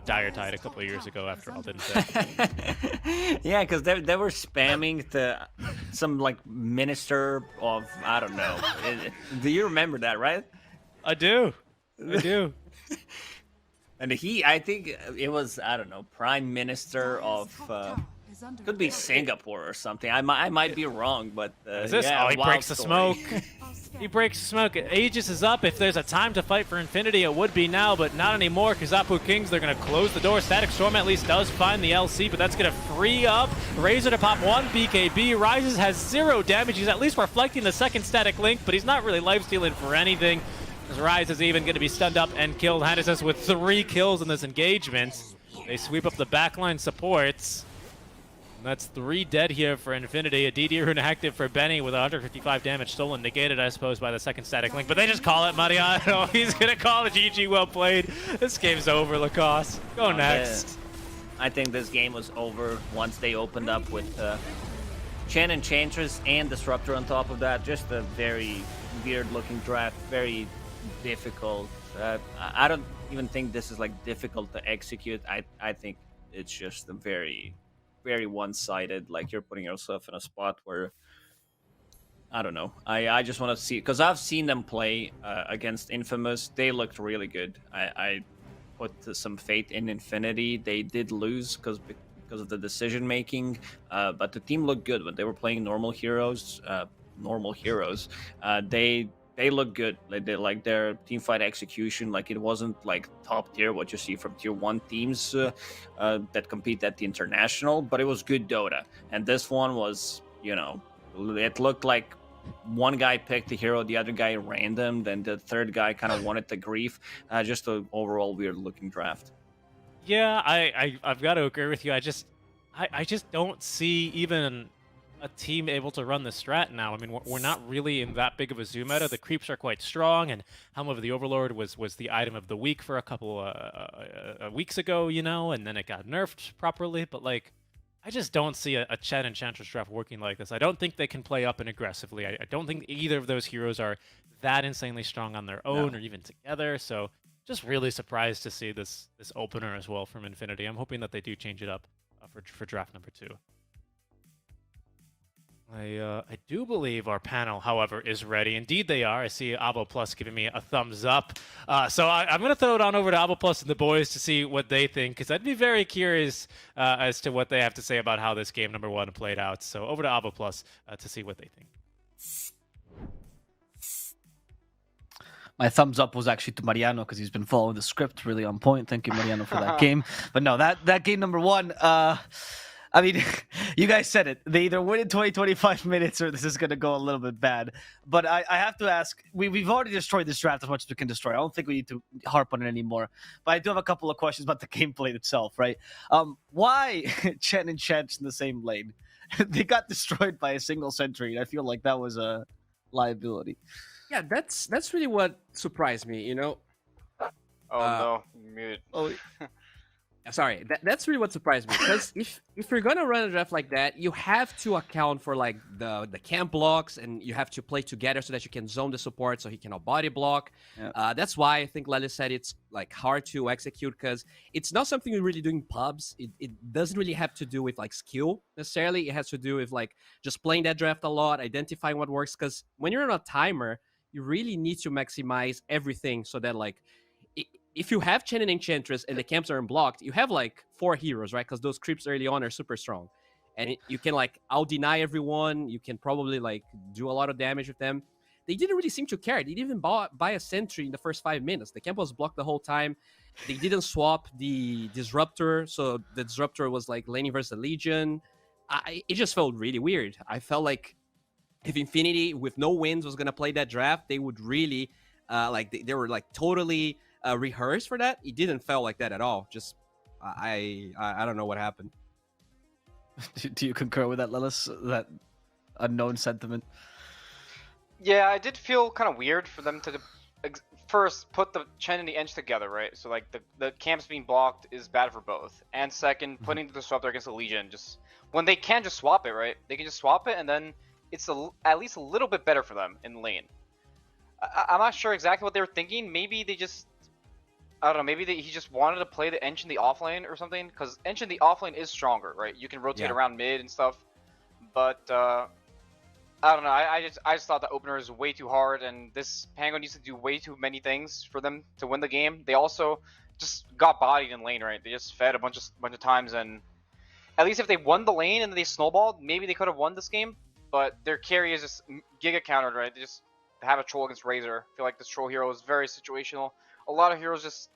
Speaker 5: Dire Tide a couple of years ago, after all, didn't they?
Speaker 6: Yeah, because they were spamming some, like, minister of, I don't know. Do you remember that, right?
Speaker 5: I do. I do.
Speaker 6: And I think it was, I don't know, Prime Minister of... could be Singapore or something. I might be wrong, but
Speaker 5: is this?
Speaker 6: yeah,
Speaker 5: oh, he breaks the smoke. He breaks smoke. Aegis is up. If there's a time to fight for Infinity, it would be now, but not anymore because Apu Kings, they're going to close the door. Static Storm at least does find the LC, but that's going to free up Razor to pop one BKB. Rises has 0 damage. He's at least reflecting the second Static Link, but he's not really lifestealing for anything. Rise is even going to be stunned up and killed. Hannes with 3 kills in this engagement. They sweep up the backline supports. That's 3 dead here for Infinity. A DD rune active for Benny with 155 damage stolen, negated, I suppose, by the second Static Link. But they just call it Mariano. He's going to call it GG. Well played. This game's over, Lacoste. Go next.
Speaker 6: I think this game was over once they opened up with Chen Enchantress and Disruptor on top of that. Just a very weird-looking draft. Very difficult. I don't even think this is like difficult to execute. I think it's just a very one-sided, like you're putting yourself in a spot where I don't know. I just want to see, because I've seen them play against Infamous. They looked really good. I put some faith in Infinity. They did lose because of the decision making, but the team looked good when they were playing normal heroes. They look good. Like their team fight execution, like it wasn't like top tier what you see from tier 1 teams that compete at the international, but it was good Dota. And this one was, it looked like one guy picked the hero, the other guy random, then the third guy kind of wanted the grief. Just an overall weird looking draft.
Speaker 5: Yeah, I've got to agree with you. I just don't see even a team able to run the strat now. I mean, we're not really in that big of a zoom meta. The creeps are quite strong, and Helm of the Overlord was the item of the week for a couple weeks ago, and then it got nerfed properly. But like, I just don't see a Chen Enchantress draft working like this. I don't think they can play up and aggressively. I don't think either of those heroes are that insanely strong on their own or even together. So just really surprised to see this opener as well from Infinity. I'm hoping that they do change it up for draft number 2. I do believe our panel, however, is ready. Indeed they are. I see Avo Plus giving me a thumbs up. So I'm going to throw it on over to Avo Plus and the boys to see what they think, because I'd be very curious as to what they have to say about how this game number 1 played out. So over to Avo Plus to see what they think.
Speaker 1: My thumbs up was actually to Mariano because he's been following the script really on point. Thank you, Mariano, for that game. But no, that game number 1... I mean, you guys said it. They either win in 20-25 minutes or this is going to go a little bit bad. But I have to ask, we've already destroyed this draft as much as we can destroy. I don't think we need to harp on it anymore. But I do have a couple of questions about the gameplay itself, right? Why Chen and Chance in the same lane? They got destroyed by a single sentry. I feel like that was a liability.
Speaker 2: Yeah, that's really what surprised me,
Speaker 3: Oh, no. Muted.
Speaker 1: Oh,
Speaker 2: Sorry, that's really what surprised me, because if you're gonna run a draft like that, you have to account for like the camp blocks, and you have to play together so that you can zone the support so he cannot body block.
Speaker 1: Yeah.
Speaker 2: That's why I think Lely said it's like hard to execute, because it's not something you really do in pubs. It doesn't really have to do with like skill necessarily. It has to do with like just playing that draft a lot, identifying what works, because when you're on a timer, you really need to maximize everything so that like if you have Chen and Enchantress and the camps are unblocked, you have like 4 heroes, right? Because those creeps early on are super strong. And you can like out-deny everyone. You can probably like do a lot of damage with them. They didn't really seem to care. They didn't even buy a sentry in the first 5 minutes. The camp was blocked the whole time. They didn't swap the Disruptor. So the Disruptor was like laning versus the Legion. It just felt really weird. I felt like if Infinity with no wins was going to play that draft, they would really they were like totally... rehearsed for that. It didn't feel like that at all. Just I don't know what happened.
Speaker 1: Do you concur with that, Lelis? That unknown sentiment?
Speaker 3: Yeah, I did feel kind of weird for them to first put the Chen and the Ench together, right? So like the camps being blocked is bad for both. And second, putting the Disruptor against the Legion, just when they can just swap it, right? They can just swap it, and then it's at least a little bit better for them in lane. I'm not sure exactly what they were thinking. Maybe they just, I don't know, maybe he just wanted to play the Ench in the offlane or something, because Ench in the offlane is stronger, right? You can rotate around mid and stuff. But I don't know. I just thought the opener is way too hard, and this Pango needs to do way too many things for them to win the game. They also just got bodied in lane, right? They just fed a bunch of times, and at least if they won the lane and they snowballed, maybe they could have won this game. But their carry is just giga countered, right? have a troll against Razor. I feel like this troll hero is very situational. A lot of heroes just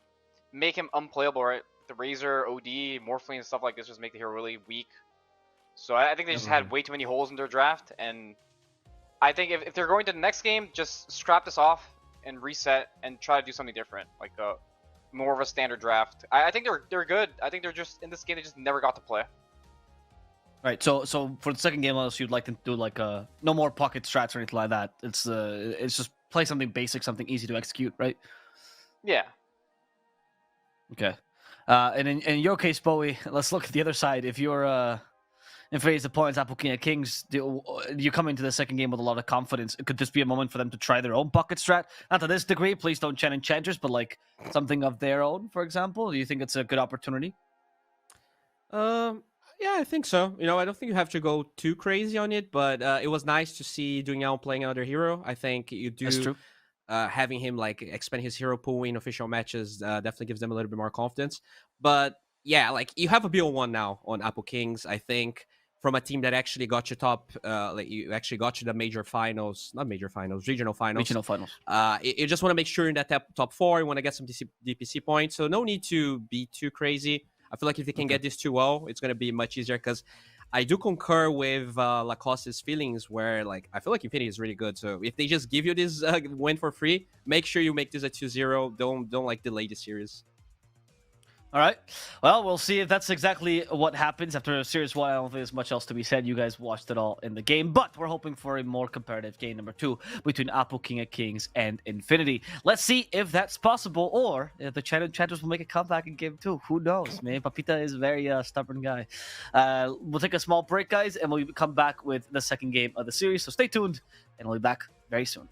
Speaker 3: make him unplayable, right? The Razor, OD, Morphling, and stuff like this just make the hero really weak. So I think they just had way too many holes in their draft, and I think if they're going to the next game, just scrap this off and reset and try to do something different, like more of a standard draft. I think they're good. I think they're just in this game they just never got to play.
Speaker 1: Right. So for the second game, else you'd like to do like no more pocket strats or anything like that. It's just play something basic, something easy to execute, right?
Speaker 3: Yeah.
Speaker 1: Okay. And in your case, Bowie, let's look at the other side. If you're in phase opponents, Apple King of Kings, you come into the second game with a lot of confidence. Could this be a moment for them to try their own pocket strat? Not to this degree, please don't chant enchanters, but like something of their own, for example. Do you think it's a good opportunity?
Speaker 2: Yeah, I think so. You know, I don't think you have to go too crazy on it, but it was nice to see Dunyao playing another hero. I think you do.
Speaker 1: That's true.
Speaker 2: Having him like expand his hero pool in official matches definitely gives them a little bit more confidence. But yeah, like you have a BO1 now on Apple Kings. I think from a team that actually got you top, like you actually got you the major finals, not major finals, regional finals.
Speaker 1: Regional finals.
Speaker 2: You just want to make sure in that top 4, you want to get some DPC points. So no need to be too crazy. I feel like if they can get this 2-0, it's going to be much easier because I do concur with Lacoste's feelings where, like, I feel like Infinity is really good. So if they just give you this win for free, make sure you make this a 2-0. Don't like delay the series.
Speaker 1: All right. Well, we'll see if that's exactly what happens after Series 1. I don't think there's much else to be said. You guys watched it all in the game, but we're hoping for a more competitive game number 2 between Apple King of Kings and Infinity. Let's see if that's possible, or if the Enchanters will make a comeback in game 2. Who knows, man? Papita is a very stubborn guy. We'll take a small break, guys, and we'll come back with the second game of the series. So stay tuned, and we'll be back very soon.